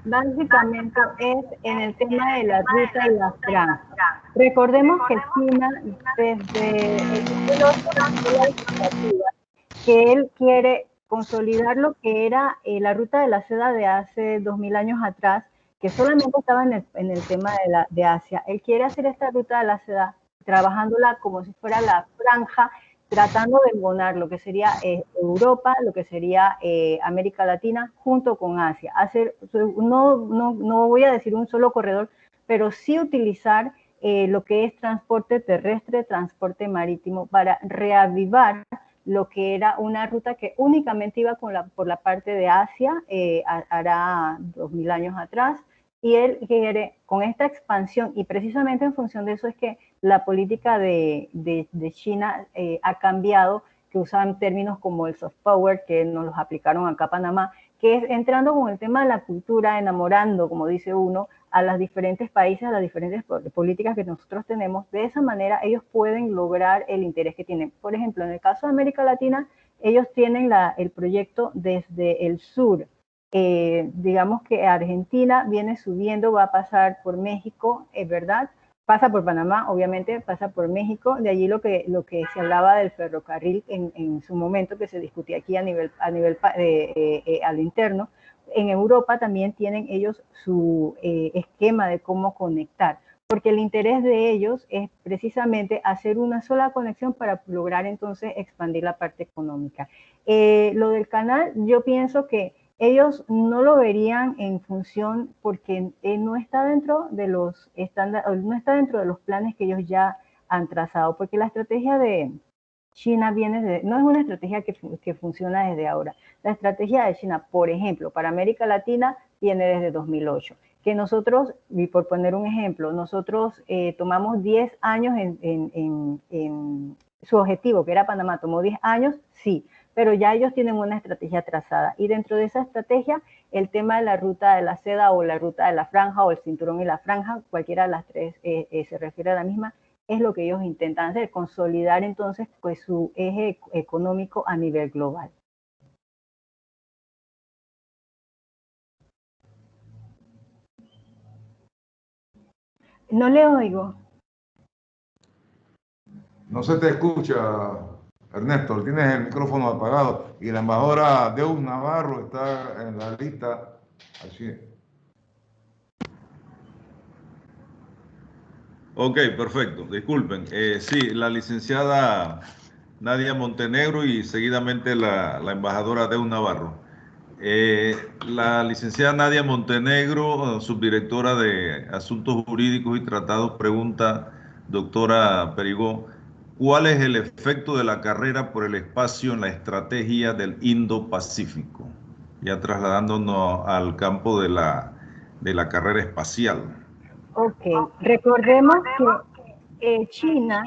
básicamente es en el tema de la ruta y la franja. Recordemos que China, desde el 2008, que él quiere consolidar lo que era la ruta de la seda de hace 2000 años atrás, que solamente estaba en el tema de Asia. Él quiere hacer esta ruta de la seda trabajándola como si fuera la franja, tratando de embonar lo que sería Europa, lo que sería América Latina, junto con Asia. No voy a decir un solo corredor, pero sí utilizar lo que es transporte terrestre, transporte marítimo, para reavivar lo que era una ruta que únicamente iba por la parte de Asia, hará 2000 años atrás, y él quiere, con esta expansión, y precisamente en función de eso es que la política de China ha cambiado, que usan términos como el soft power, que nos los aplicaron acá a Panamá, que es entrando con el tema de la cultura, enamorando, como dice uno, a los diferentes países, a las diferentes políticas que nosotros tenemos. De esa manera ellos pueden lograr el interés que tienen. Por ejemplo, en el caso de América Latina, ellos tienen el proyecto desde el sur. Digamos que Argentina viene subiendo, va a pasar por México, es verdad, pasa por Panamá, obviamente pasa por México. De allí lo que se hablaba del ferrocarril en su momento, que se discutía aquí a nivel a lo interno. En Europa también tienen ellos su esquema de cómo conectar. porque el interés de ellos es precisamente hacer una sola conexión para lograr entonces expandir la parte económica. Lo del canal, yo pienso que ellos no lo verían en función porque no está dentro de los estándares, no está dentro de los planes que ellos ya han trazado, porque la estrategia de China no es una estrategia que funciona desde ahora. La estrategia de China, por ejemplo, para América Latina viene desde 2008. Que nosotros, y por poner un ejemplo, nosotros tomamos 10 años en su objetivo, que era Panamá, tomó 10 años, sí, pero ya ellos tienen una estrategia trazada. Y dentro de esa estrategia, el tema de la ruta de la seda o la ruta de la franja o el cinturón y la franja, cualquiera de las tres se refiere a la misma, es lo que ellos intentan hacer, consolidar entonces pues su eje económico a nivel global. No le oigo. No se te escucha, Ernesto, tienes el micrófono apagado y la embajadora Deus Navarro está en la lista. Así. Ok, perfecto. Disculpen. Sí, la licenciada Nadia Montenegro y seguidamente la embajadora Deus Navarro. La licenciada Nadia Montenegro, subdirectora de Asuntos Jurídicos y Tratados, pregunta, doctora Perigó, ¿cuál es el efecto de la carrera por el espacio en la estrategia del Indo-Pacífico? Ya trasladándonos al campo de la carrera espacial. Ok, recordemos que China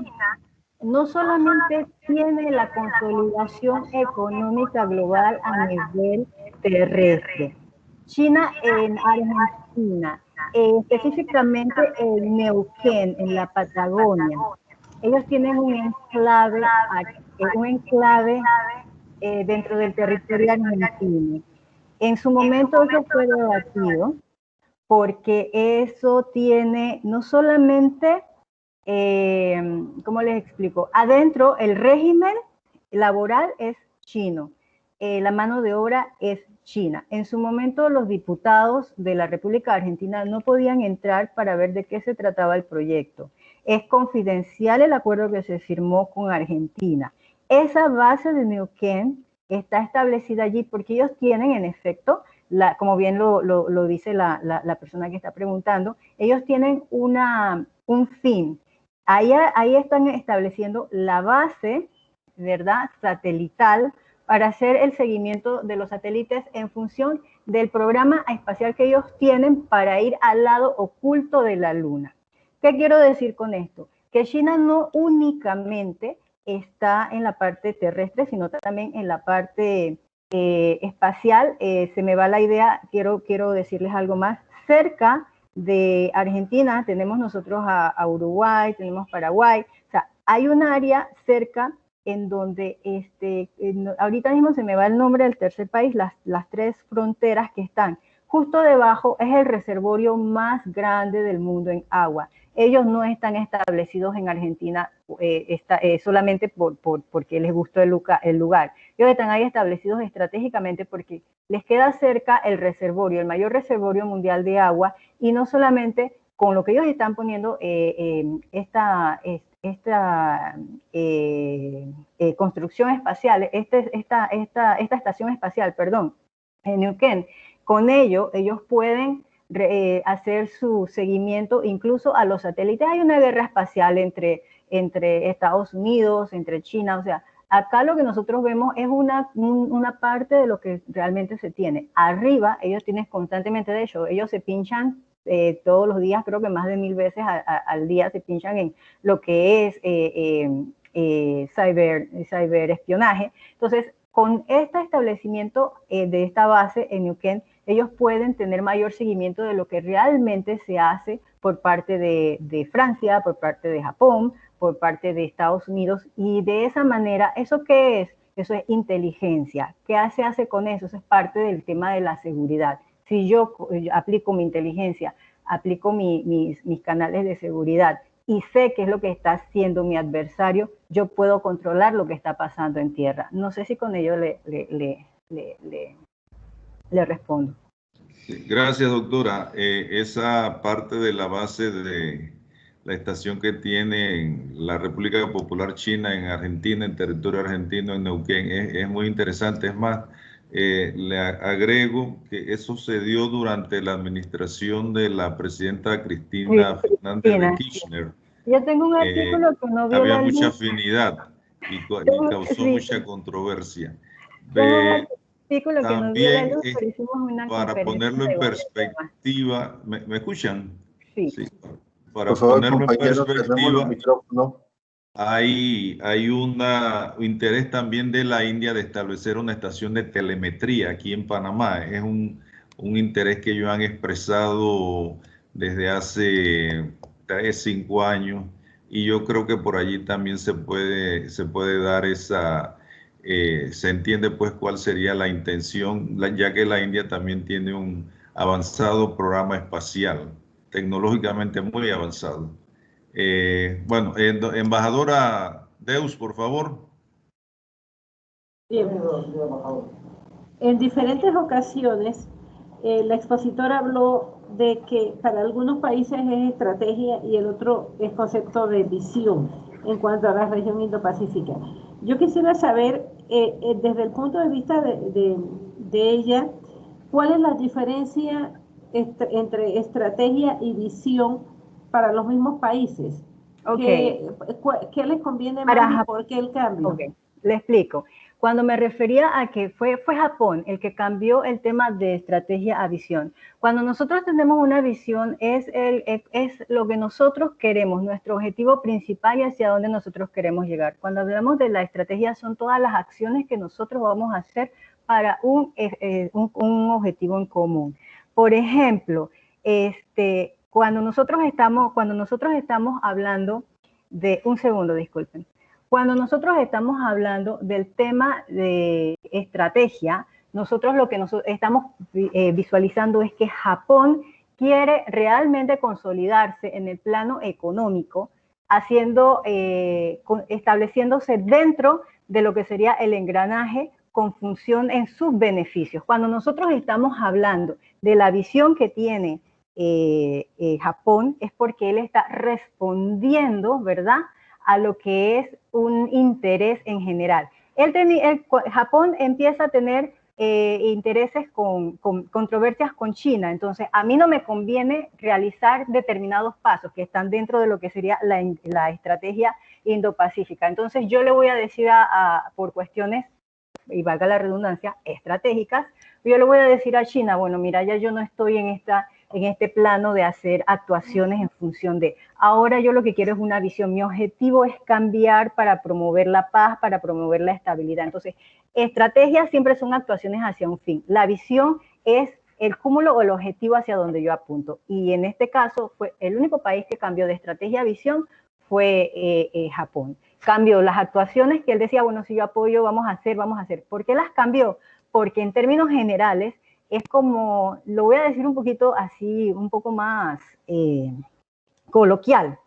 no solamente tiene la consolidación económica global a nivel terrestre. China en Argentina, específicamente en Neuquén, en la Patagonia, ellos tienen un enclave dentro del territorio argentino. En su momento eso fue debatido porque eso tiene no solamente ¿cómo les explico? Adentro el régimen laboral es chino, la mano de obra es china. En su momento los diputados de la República Argentina no podían entrar para ver de qué se trataba el proyecto. Es confidencial el acuerdo que se firmó con Argentina. Esa base de Neuquén está establecida allí porque ellos tienen, en efecto, como bien lo dice la persona que está preguntando, ellos tienen un fin. Ahí están estableciendo la base, ¿verdad?, satelital para hacer el seguimiento de los satélites en función del programa espacial que ellos tienen para ir al lado oculto de la Luna. ¿Qué quiero decir con esto? Que China no únicamente está en la parte terrestre, sino también en la parte espacial. Se me va la idea, quiero decirles algo más. Cerca de Argentina tenemos nosotros a Uruguay, tenemos Paraguay, o sea, hay un área cerca en donde ahorita mismo se me va el nombre del tercer país, las tres fronteras que están justo debajo es el reservorio más grande del mundo en agua. Ellos no están establecidos en Argentina solamente porque les gustó el lugar. Ellos están ahí establecidos estratégicamente porque les queda cerca el reservorio, el mayor reservorio mundial de agua, y no solamente con lo que ellos están poniendo esta construcción espacial, esta estación espacial, perdón, en Neuquén. Con ello, ellos pueden hacer su seguimiento incluso a los satélites. Hay una guerra espacial entre Estados Unidos, entre China, o sea, acá lo que nosotros vemos es una parte de lo que realmente se tiene. Arriba, ellos tienen constantemente, de hecho, ellos se pinchan todos los días, creo que más de 1000 veces al día se pinchan en lo que es ciberespionaje. Entonces, con este establecimiento de esta base en Neuquén, ellos pueden tener mayor seguimiento de lo que realmente se hace por parte de Francia, por parte de Japón, por parte de Estados Unidos, y de esa manera, ¿eso qué es? Eso es inteligencia. ¿Qué se hace con eso? Eso es parte del tema de la seguridad. Si yo aplico mi inteligencia, aplico mis canales de seguridad y sé qué es lo que está haciendo mi adversario, yo puedo controlar lo que está pasando en tierra. No sé si con ello le respondo. Gracias, doctora. Esa parte de la base la estación que tiene en la República Popular China, en Argentina, en territorio argentino, en Neuquén, es muy interesante. Es más, le agrego que eso se dio durante la administración de la presidenta Cristina Fernández de Cristina, Kirchner. yo tengo un artículo que no vio Había la mucha luz. afinidad y causó Sí, mucha controversia. tengo un artículo que no vio la También, luz, pero hicimos una para conferencia ponerlo en de varios temas. perspectiva, ¿me escuchan? Sí. Sí. Para Por favor, ponerlo en compañeros, cerremos los perspectiva, micrófonos. hay un interés también de la India de establecer una estación de telemetría aquí en Panamá. Es un interés que ellos han expresado desde hace 3, 5 años, y yo creo que por allí también se puede dar esa, se entiende pues cuál sería la intención, ya que la India también tiene un avanzado programa espacial, tecnológicamente muy avanzado. Bueno, embajadora Deus, por favor. Bien. En diferentes ocasiones, la expositora habló de que para algunos países es estrategia y el otro es concepto de visión en cuanto a la región Indo-Pacífica. Yo quisiera saber, desde el punto de vista de ella, ¿cuál es la diferencia entre estrategia y visión para los mismos países? Okay. ¿Qué les conviene más y por qué el cambio? Okay. Le explico. Cuando me refería a que fue Japón el que cambió el tema de estrategia a visión. Cuando nosotros tenemos una visión es lo que nosotros queremos, nuestro objetivo principal y hacia dónde nosotros queremos llegar. Cuando hablamos de la estrategia son todas las acciones que nosotros vamos a hacer para un objetivo en común. Por ejemplo, cuando nosotros estamos hablando de, un segundo, disculpen. Cuando nosotros estamos hablando del tema de estrategia, nosotros lo que estamos visualizando es que Japón quiere realmente consolidarse en el plano económico, estableciéndose dentro de lo que sería el engranaje con función en sus beneficios. Cuando nosotros estamos hablando de la visión que tiene Japón, es porque él está respondiendo, ¿verdad?, a lo que es un interés en general. Japón empieza a tener intereses con controversias con China, entonces a mí no me conviene realizar determinados pasos que están dentro de lo que sería la estrategia Indo-Pacífica. Entonces yo le voy a decir por cuestiones, y valga la redundancia, estratégicas, yo le voy a decir a China, bueno, mira, ya yo no estoy en este plano de hacer actuaciones en función de, ahora yo lo que quiero es una visión, mi objetivo es cambiar para promover la paz, para promover la estabilidad. Entonces, estrategias siempre son actuaciones hacia un fin, la visión es el cúmulo o el objetivo hacia donde yo apunto, y en este caso fue el único país que cambió de estrategia a visión fue Japón. Cambió las actuaciones que él decía, bueno, si yo apoyo, vamos a hacer. ¿Por qué las cambió? Porque en términos generales, es como, lo voy a decir un poquito así, un poco más coloquial.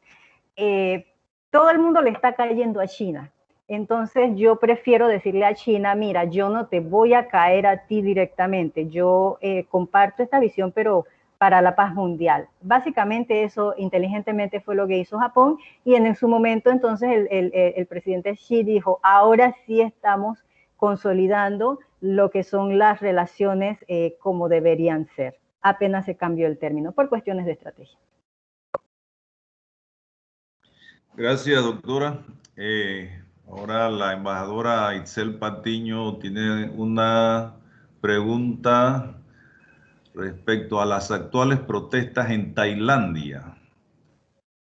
Todo el mundo le está cayendo a China. Entonces yo prefiero decirle a China, mira, yo no te voy a caer a ti directamente. Yo comparto esta visión, pero para la paz mundial. Básicamente eso inteligentemente fue lo que hizo Japón, y en su momento entonces el presidente Xi dijo, ahora sí estamos consolidando lo que son las relaciones como deberían ser. Apenas se cambió el término por cuestiones de estrategia. Gracias, doctora. Ahora la embajadora Itzel Patiño tiene una pregunta respecto a las actuales protestas en Tailandia,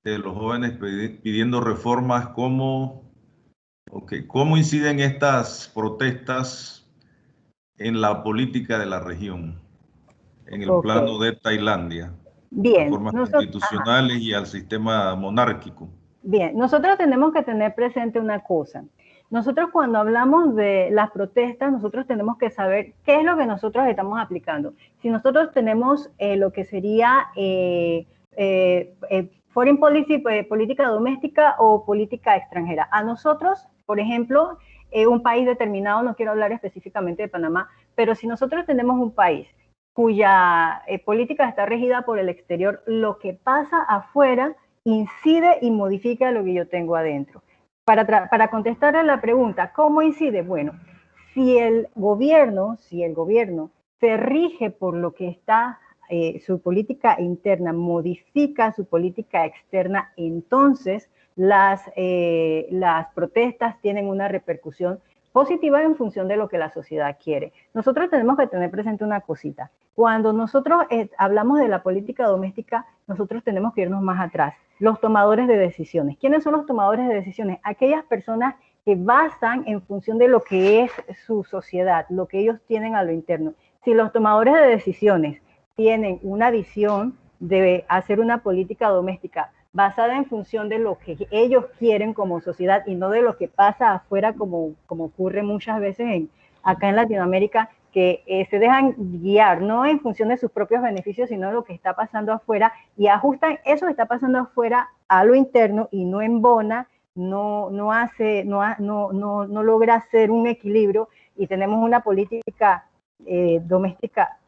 de los jóvenes pidiendo reformas. ¿Cómo inciden estas protestas en la política de la región, en el plano de Tailandia? Bien. Reformas constitucionales y al sistema monárquico. Bien, nosotros tenemos que tener presente una cosa. Nosotros cuando hablamos de las protestas, nosotros tenemos que saber qué es lo que nosotros estamos aplicando. Si nosotros tenemos lo que sería foreign policy, política doméstica o política extranjera. A nosotros, por ejemplo, un país determinado, no quiero hablar específicamente de Panamá, pero si nosotros tenemos un país cuya política está regida por el exterior, lo que pasa afuera incide y modifica lo que yo tengo adentro. Para contestar a la pregunta, ¿cómo incide? Bueno, si el gobierno se rige por lo que está, su política interna modifica su política externa, entonces las protestas tienen una repercusión positiva en función de lo que la sociedad quiere. Nosotros tenemos que tener presente una cosita. Cuando nosotros hablamos de la política doméstica, nosotros tenemos que irnos más atrás. Los tomadores de decisiones. ¿Quiénes son los tomadores de decisiones? Aquellas personas que basan en función de lo que es su sociedad, lo que ellos tienen a lo interno. Si los tomadores de decisiones tienen una visión de hacer una política doméstica basada en función de lo que ellos quieren como sociedad y no de lo que pasa afuera, como ocurre muchas veces acá en Latinoamérica, que se dejan guiar, no en función de sus propios beneficios, sino de lo que está pasando afuera, y ajustan eso que está pasando afuera a lo interno y no embona, no logra hacer un equilibrio, y tenemos una política doméstica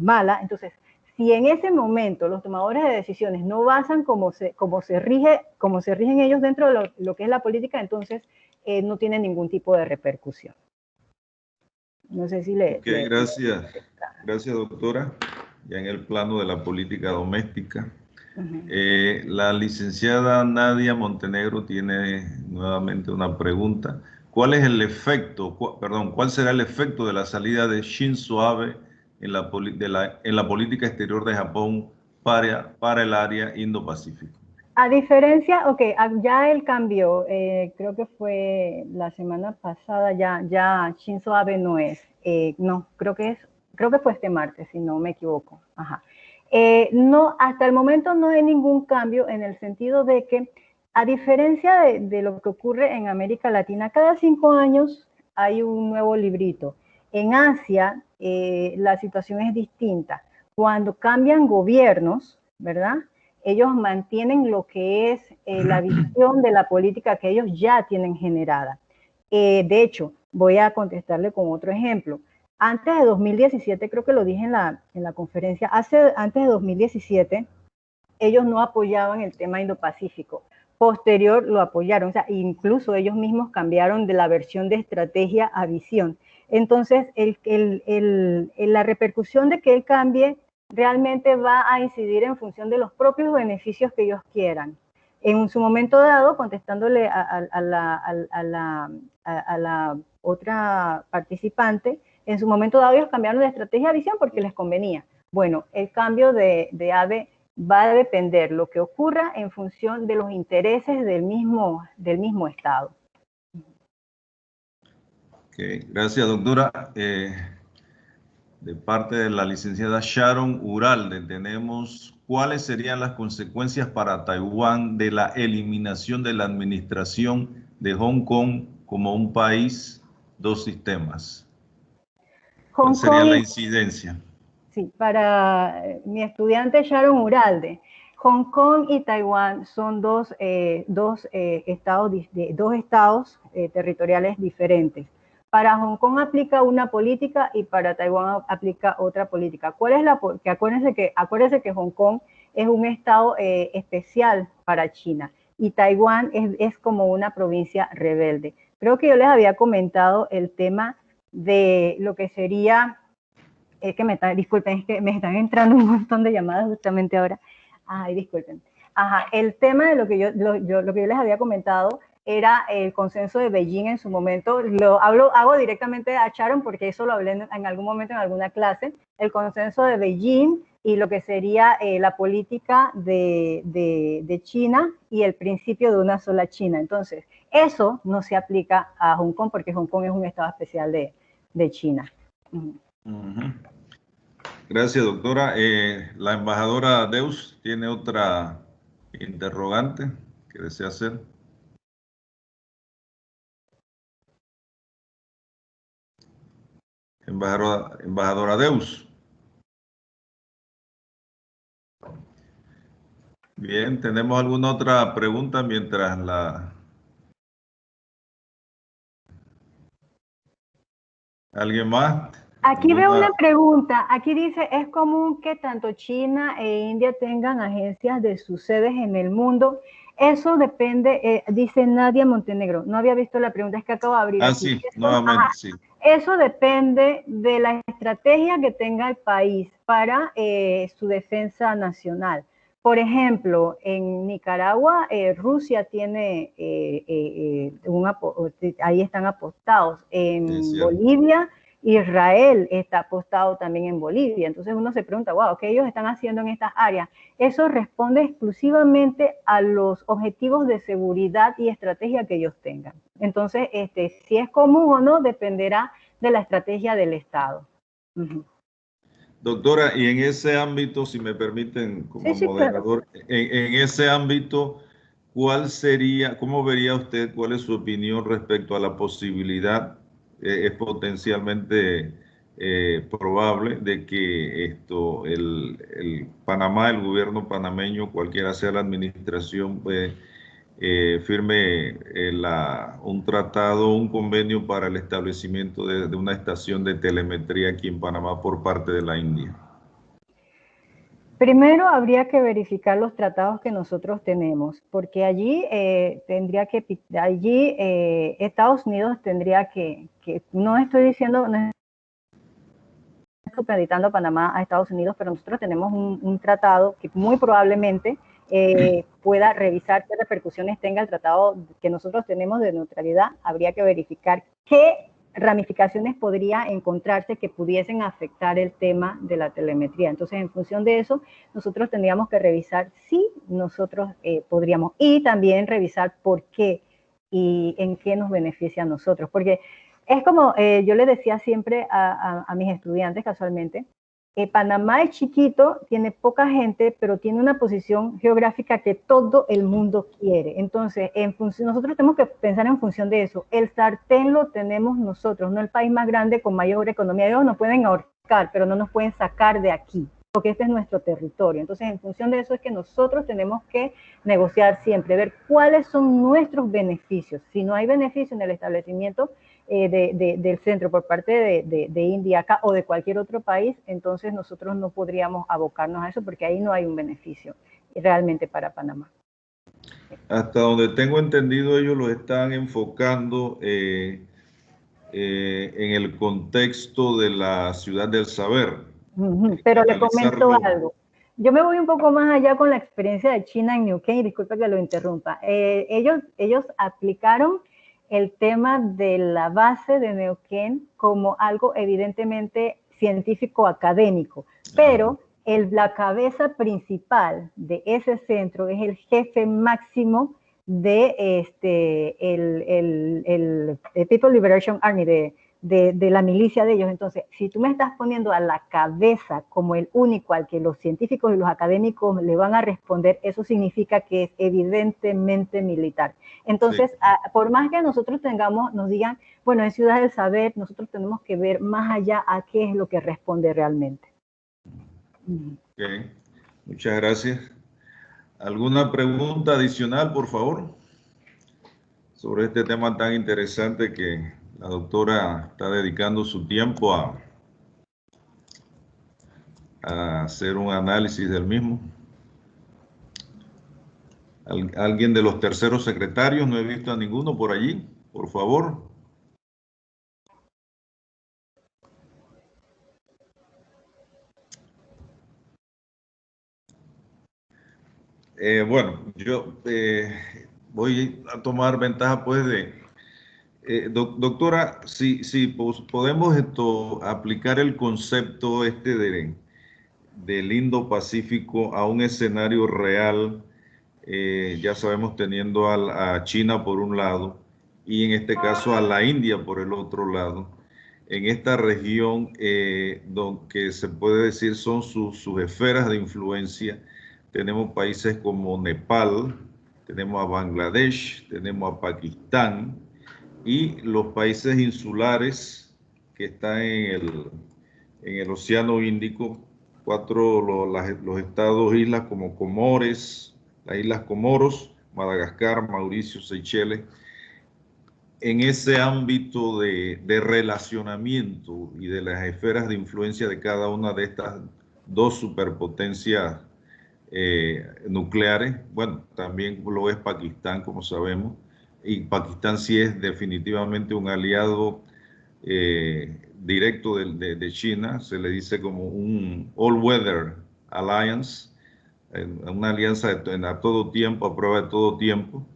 mala. Entonces, si en ese momento los tomadores de decisiones no basan como se rigen ellos dentro de lo que es la política, entonces no tienen ningún tipo de repercusión. No sé si le... Ok, gracias. Gracias, doctora. Ya en el plano de la política doméstica. La licenciada Nadia Montenegro tiene nuevamente una pregunta. ¿Cuál es el efecto, cuál será el efecto de la salida de Shinzo Abe en la política exterior de Japón para el área Indo-Pacífico? A diferencia, ya el cambio, creo que fue la semana pasada, ya Shinzo Abe no es, no, creo que fue este martes, si no me equivoco. Ajá. No, hasta el momento no hay ningún cambio, en el sentido de que, a diferencia de lo que ocurre en América Latina, cada 5 años hay un nuevo librito. En Asia la situación es distinta. Cuando cambian gobiernos, ¿verdad?, ellos mantienen lo que es la visión de la política que ellos ya tienen generada. De hecho, voy a contestarle con otro ejemplo. Antes de 2017, creo que lo dije en la conferencia, antes de 2017, ellos no apoyaban el tema Indo-Pacífico. Posterior lo apoyaron, o sea, incluso ellos mismos cambiaron de la versión de estrategia a visión. Entonces, la repercusión de que él cambie realmente va a incidir en función de los propios beneficios que ellos quieran. En su momento dado, contestándole a la otra participante, en su momento dado ellos cambiaron de estrategia a visión porque les convenía. Bueno, el cambio de AVE va a depender lo que ocurra en función de los intereses del mismo Estado. Okay, gracias, doctora. De parte de la licenciada Sharon Uralde, tenemos cuáles serían las consecuencias para Taiwán de la eliminación de la administración de Hong Kong como un país, dos sistemas. ¿Cuál sería la incidencia? Sí, para mi estudiante Sharon Uralde, Hong Kong y Taiwán son dos estados territoriales diferentes. Para Hong Kong aplica una política y para Taiwán aplica otra política. ¿Cuál es porque acuérdense que Hong Kong es un estado especial para China y Taiwán es como una provincia rebelde. Creo que yo les había comentado el tema de lo que sería... disculpen, es que me están entrando un montón de llamadas justamente ahora. Ay, disculpen. Ajá, el tema de lo que yo les había comentado era el consenso de Beijing en su momento. Hago directamente a Sharon porque eso lo hablé en algún momento en alguna clase. El consenso de Beijing y lo que sería la política de China y el principio de una sola China. Entonces, eso no se aplica a Hong Kong porque Hong Kong es un estado especial de China. Gracias, doctora. La embajadora Deus tiene otra interrogante que desea hacer. Embajadora Deus. Bien, ¿tenemos alguna otra pregunta mientras ¿Alguien más? Aquí veo una pregunta, aquí dice, ¿es común que tanto China e India tengan agencias de sus sedes en el mundo? Eso depende, dice Nadia Montenegro, no había visto la pregunta, es que acabo de abrir aquí. Sí, Eso, nuevamente, sí. Eso depende de la estrategia que tenga el país para su defensa nacional. Por ejemplo, en Nicaragua, Rusia tiene, ahí están apostados. En Bolivia, Israel está apostado también en Bolivia. Entonces uno se pregunta, wow, ¿qué ellos están haciendo en estas áreas? Eso responde exclusivamente a los objetivos de seguridad y estrategia que ellos tengan. Entonces, si es común o no, dependerá de la estrategia del Estado. Doctora, y en ese ámbito, si me permiten, como moderador, claro. en ese ámbito, ¿cuál sería, cómo vería usted, cuál es su opinión respecto a la posibilidad, es potencialmente probable, de que el Panamá, el gobierno panameño, cualquiera sea la administración, firme un tratado, un convenio para el establecimiento de una estación de telemetría aquí en Panamá por parte de la India? Primero habría que verificar los tratados que nosotros tenemos, porque allí Estados Unidos tendría que, no estoy diciendo, no estoy supeditando a Panamá a Estados Unidos, pero nosotros tenemos un tratado que muy probablemente pueda revisar qué repercusiones tenga el tratado que nosotros tenemos de neutralidad. Habría que verificar qué ramificaciones podría encontrarse que pudiesen afectar el tema de la telemetría. Entonces, en función de eso, nosotros tendríamos que revisar si nosotros podríamos, y también revisar por qué y en qué nos beneficia a nosotros. Porque es como yo le decía siempre a mis estudiantes casualmente, Panamá es chiquito, tiene poca gente, pero tiene una posición geográfica que todo el mundo quiere. Entonces, nosotros tenemos que pensar en función de eso. El sartén lo tenemos nosotros, no el país más grande con mayor economía. Ellos nos pueden ahorcar, pero no nos pueden sacar de aquí, porque este es nuestro territorio. Entonces, en función de eso es que nosotros tenemos que negociar siempre, ver cuáles son nuestros beneficios. Si no hay beneficio en el establecimiento del centro por parte de India acá o de cualquier otro país, entonces nosotros no podríamos abocarnos a eso porque ahí no hay un beneficio realmente para Panamá. Hasta donde tengo entendido, ellos lo están enfocando en el contexto de la ciudad del saber. Pero le comento algo. Yo me voy un poco más allá con la experiencia de China en Neuquén, y disculpe que lo interrumpa. Ellos aplicaron el tema de la base de Neuquén como algo evidentemente científico académico, pero la cabeza principal de ese centro es el jefe máximo de el People Liberation Army, de la milicia de ellos. Entonces, si tú me estás poniendo a la cabeza como el único al que los científicos y los académicos le van a responder, eso significa que es evidentemente militar. Entonces, sí, por más que nosotros nos digan, bueno, es ciudad del saber, nosotros tenemos que ver más allá a qué es lo que responde realmente. Okay. Muchas gracias. ¿Alguna pregunta adicional, por favor, sobre este tema tan interesante que la doctora está dedicando su tiempo a hacer un análisis del mismo? ¿Alguien de los terceros secretarios? No he visto a ninguno por allí, por favor. Bueno, yo voy a tomar ventaja pues de... doctora, si podemos aplicar el concepto del Indo-Pacífico a un escenario real, ya sabemos teniendo a China por un lado y en este caso a la India por el otro lado, en esta región donde se puede decir son sus esferas de influencia, tenemos países como Nepal, tenemos a Bangladesh, tenemos a Pakistán, y los países insulares que están en el Océano Índico, los estados, islas como Comores, las Islas Comoros, Madagascar, Mauricio, Seychelles. en ese ámbito de relacionamiento y de las esferas de influencia de cada una de estas dos superpotencias nucleares, bueno, también lo es Pakistán, como sabemos, y Pakistán sí es definitivamente un aliado directo de China, se le dice como un all-weather alliance, una alianza a todo tiempo, a prueba de todo tiempo.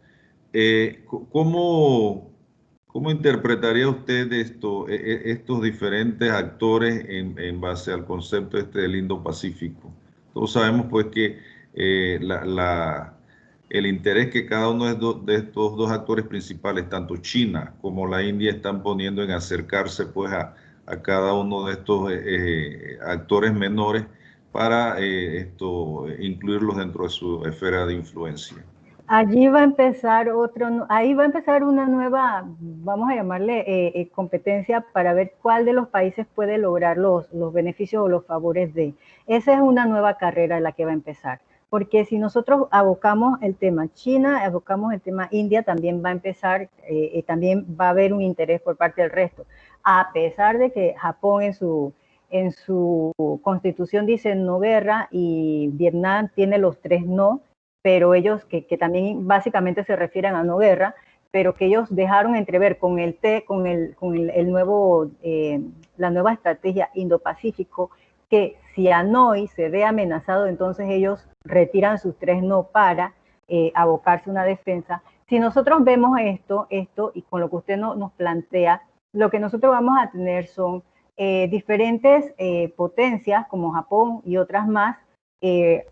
¿Cómo interpretaría usted estos diferentes actores en base al concepto del Indo-Pacífico? Todos sabemos pues que el interés que cada uno de estos dos actores principales, tanto China como la India, están poniendo en acercarse pues a cada uno de estos actores menores para incluirlos dentro de su esfera de influencia. Allí va a empezar ahí va a empezar una nueva, vamos a llamarle competencia para ver cuál de los países puede lograr los beneficios o los favores de. Esa es una nueva carrera en la que va a empezar. Porque si nosotros abocamos el tema China, abocamos el tema India, también va a empezar, también va a haber un interés por parte del resto. A pesar de que Japón en su constitución dice no guerra y Vietnam tiene los 3 no, pero ellos que también básicamente se refieren a no guerra, pero que ellos dejaron entrever con la nueva estrategia Indo-Pacífico, que si Hanoi se ve amenazado, entonces ellos retiran sus 3 no para abocarse a una defensa. Si nosotros vemos esto y con lo que usted nos plantea, lo que nosotros vamos a tener son diferentes potencias como Japón y otras más,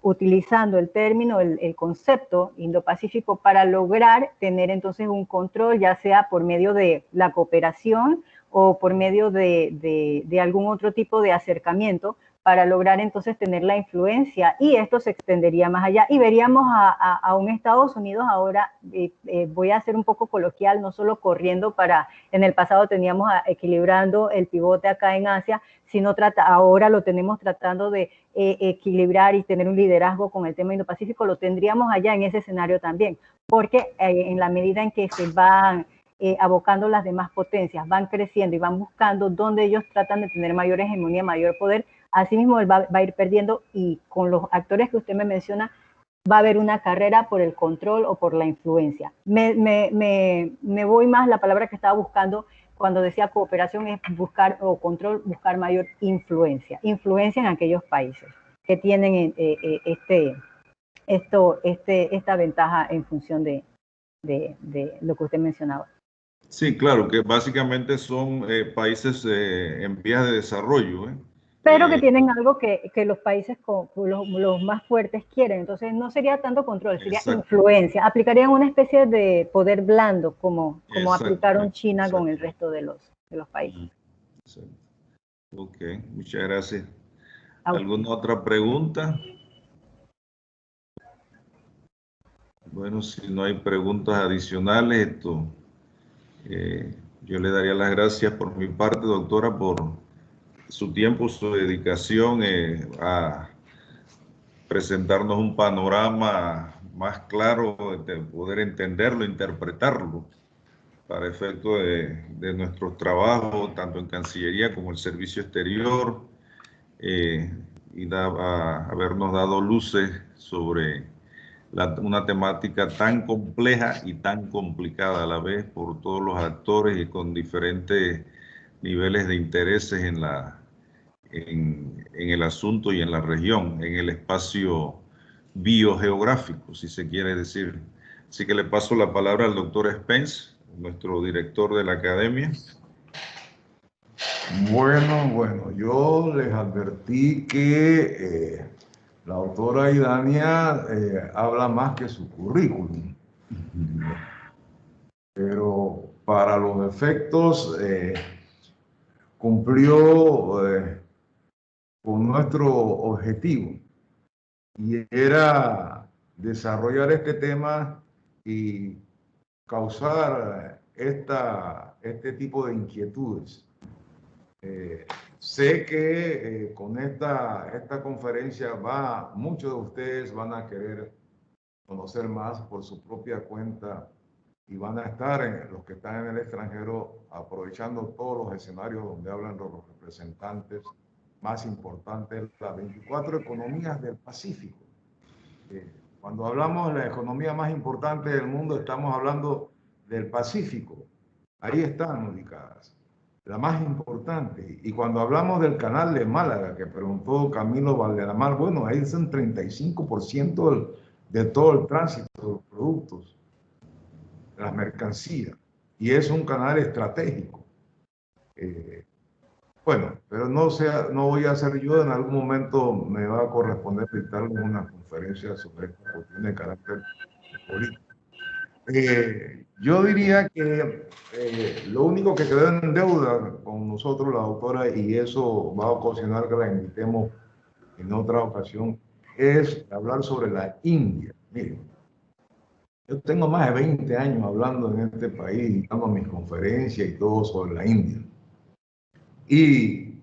utilizando el término, el concepto Indo-Pacífico para lograr tener entonces un control, ya sea por medio de la cooperación o por medio de algún otro tipo de acercamiento, para lograr entonces tener la influencia, y esto se extendería más allá y veríamos a un Estados Unidos ahora, voy a ser un poco coloquial, no solo corriendo en el pasado teníamos equilibrando el pivote acá en Asia, sino ahora lo tenemos tratando de equilibrar y tener un liderazgo con el tema Indo-Pacífico, lo tendríamos allá en ese escenario también, porque en la medida en que se van abocando las demás potencias, van creciendo y van buscando donde ellos tratan de tener mayor hegemonía, mayor poder, asimismo él va a ir perdiendo, y con los actores que usted me menciona, va a haber una carrera por el control o por la influencia. Me voy más, la palabra que estaba buscando cuando decía cooperación es buscar, o control, buscar mayor influencia en aquellos países que tienen esta ventaja en función de lo que usted mencionaba. Sí, claro, que básicamente son países en vías de desarrollo. Pero que tienen algo que los países los más fuertes quieren. Entonces no sería tanto control, sería influencia. Aplicarían una especie de poder blando, como aplicaron China con el resto de los países. Exacto. Ok, muchas gracias. ¿Alguna otra pregunta? Bueno, si no hay preguntas adicionales, yo le daría las gracias por mi parte, doctora, por su tiempo, su dedicación a presentarnos un panorama más claro, de poder entenderlo, interpretarlo, para efecto de nuestros trabajos, tanto en Cancillería como el Servicio Exterior, y habernos dado luces sobre una temática tan compleja y tan complicada a la vez por todos los actores y con diferentes niveles de intereses en el asunto y en la región, en el espacio biogeográfico, si se quiere decir. Así que le paso la palabra al doctor Spence, nuestro director de la academia. Bueno, yo les advertí que la doctora Idania habla más que su currículum, pero para los efectos cumplió con nuestro objetivo, y era desarrollar este tema y causar este tipo de inquietudes. Sé que con esta conferencia muchos de ustedes van a querer conocer más por su propia cuenta y van a estar los que están en el extranjero aprovechando todos los escenarios donde hablan los representantes más importantes, las 24 economías del Pacífico. Cuando hablamos de la economía más importante del mundo, estamos hablando del Pacífico. Ahí están ubicadas, la más importante. Y cuando hablamos del canal de Málaga, que preguntó Camilo Valdelamar, bueno, ahí es un 35% de todo el tránsito de los productos, de las mercancías, y es un canal estratégico. Bueno, pero no voy a hacer yo, en algún momento me va a corresponder dictarles una conferencia sobre esta cuestión de carácter político. Yo diría que lo único que quedó en deuda con nosotros, la doctora, y eso va a ocasionar que la invitemos en otra ocasión, es hablar sobre la India. Miren, yo tengo más de 20 años hablando en este país, dando mis conferencias y todo sobre la India. Y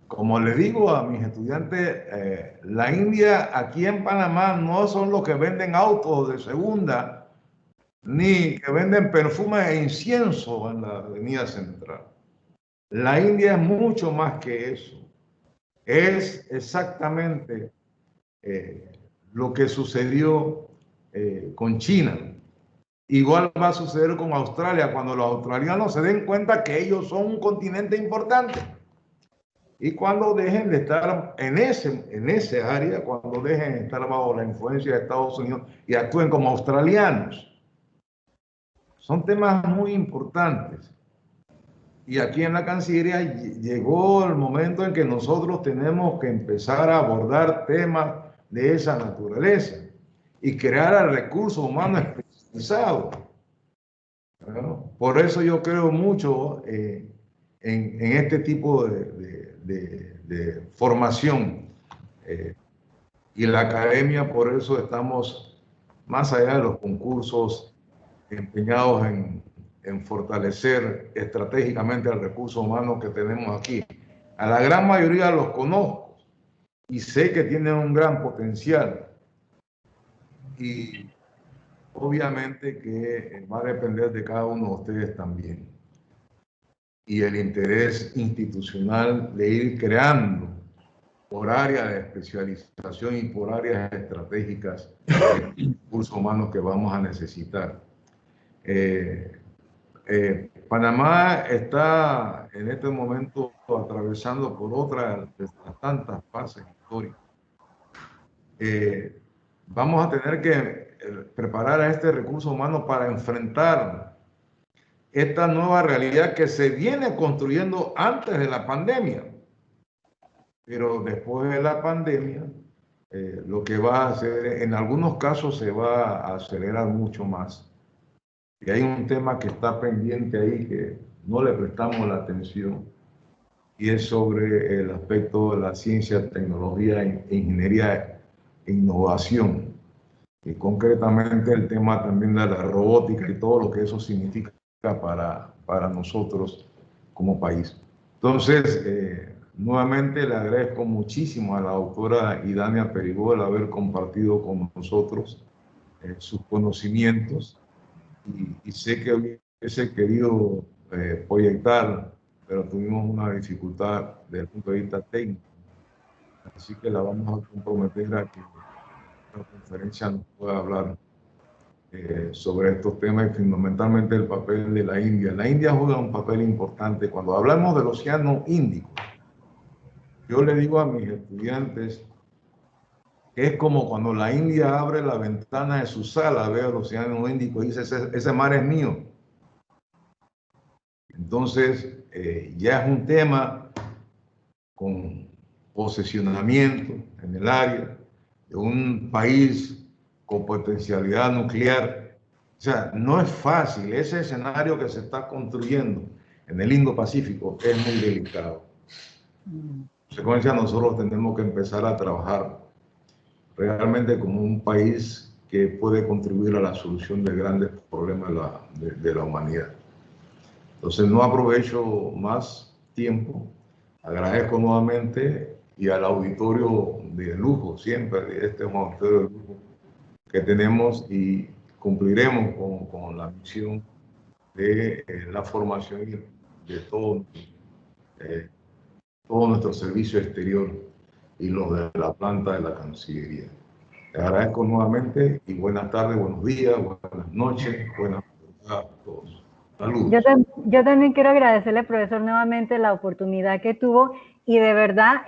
como le digo a mis estudiantes, la India aquí en Panamá no son los que venden autos de segunda, ni que venden perfumes e incienso en la avenida central. La India es mucho más que eso. Es exactamente lo que sucedió con China. Igual va a suceder con Australia cuando los australianos se den cuenta que ellos son un continente importante. Y cuando dejen de estar en ese área, cuando dejen de estar bajo la influencia de Estados Unidos y actúen como australianos. Son temas muy importantes. Y aquí en la Cancillería llegó el momento en que nosotros tenemos que empezar a abordar temas de esa naturaleza y crear el recurso humano especializado. ¿No? Por eso yo creo mucho en este tipo de formación. Y la academia, por eso estamos más allá de los concursos, empeñados en fortalecer estratégicamente el recurso humano que tenemos aquí. A la gran mayoría los conozco y sé que tienen un gran potencial. Y obviamente que va a depender de cada uno de ustedes también. Y el interés institucional de ir creando por áreas de especialización y por áreas estratégicas el recurso humano que vamos a necesitar. Panamá está en este momento atravesando por otra de las tantas fases históricas. Vamos a tener que preparar a este recurso humano para enfrentar esta nueva realidad que se viene construyendo antes de la pandemia. Pero después de la pandemia, lo que va a hacer, en algunos casos se va a acelerar mucho más. Y hay un tema que está pendiente ahí que no le prestamos la atención y es sobre el aspecto de la ciencia, tecnología, ingeniería e innovación. Y concretamente el tema también de la robótica y todo lo que eso significa para nosotros como país. Entonces, nuevamente le agradezco muchísimo a la doctora Idania Perigó el haber compartido con nosotros sus conocimientos. Y sé que hubiese querido proyectar, pero tuvimos una dificultad desde el punto de vista técnico. Así que la vamos a comprometer a que la conferencia nos pueda hablar sobre estos temas y fundamentalmente el papel de la India. La India juega un papel importante. Cuando hablamos del Océano Índico, yo le digo a mis estudiantes que es como cuando la India abre la ventana de su sala, ve el Océano Índico y dice, ese mar es mío. Entonces, ya es un tema con posesionamiento en el área de un país con potencialidad nuclear. O sea, no es fácil. Ese escenario que se está construyendo en el Indo-Pacífico es muy delicado. En consecuencia, nosotros tenemos que empezar a trabajar realmente como un país que puede contribuir a la solución de grandes problemas de la humanidad. Entonces no aprovecho más tiempo, agradezco nuevamente y al auditorio de lujo, siempre este es un auditorio de lujo que tenemos y cumpliremos con la misión de la formación de todo nuestro servicio exterior y los de la planta de la Cancillería. Les agradezco nuevamente y buenas tardes, buenos días, buenas noches, buenas a todos. Saludos. Yo también quiero agradecerle, profesor, nuevamente la oportunidad que tuvo y de verdad,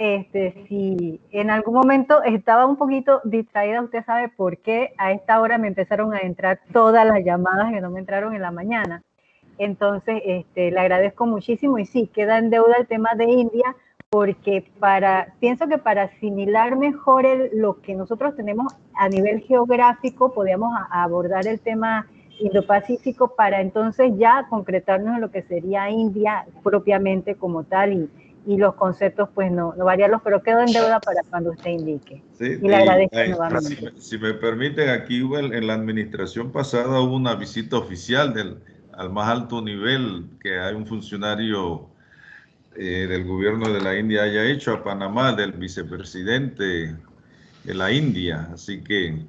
si en algún momento estaba un poquito distraída, usted sabe por qué a esta hora me empezaron a entrar todas las llamadas que no me entraron en la mañana. Entonces, le agradezco muchísimo y sí, queda en deuda el tema de India, porque pienso que para asimilar mejor lo que nosotros tenemos a nivel geográfico, podíamos abordar el tema Indo-Pacífico para entonces ya concretarnos en lo que sería India propiamente como tal y los conceptos pues no variarlos, pero quedo en deuda para cuando usted indique. Sí, y le agradezco nuevamente. Si me permiten, aquí en la administración pasada hubo una visita oficial al más alto nivel que hay un funcionario del gobierno de la India haya hecho a Panamá, del vicepresidente de la India. Así que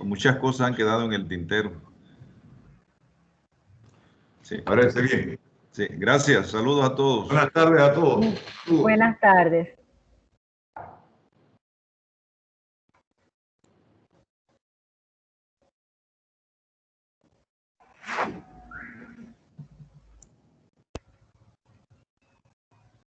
muchas cosas han quedado en el tintero. Sí. Parece bien. Sí, gracias. Saludos a todos. Buenas tardes a todos. Saludos. Buenas tardes.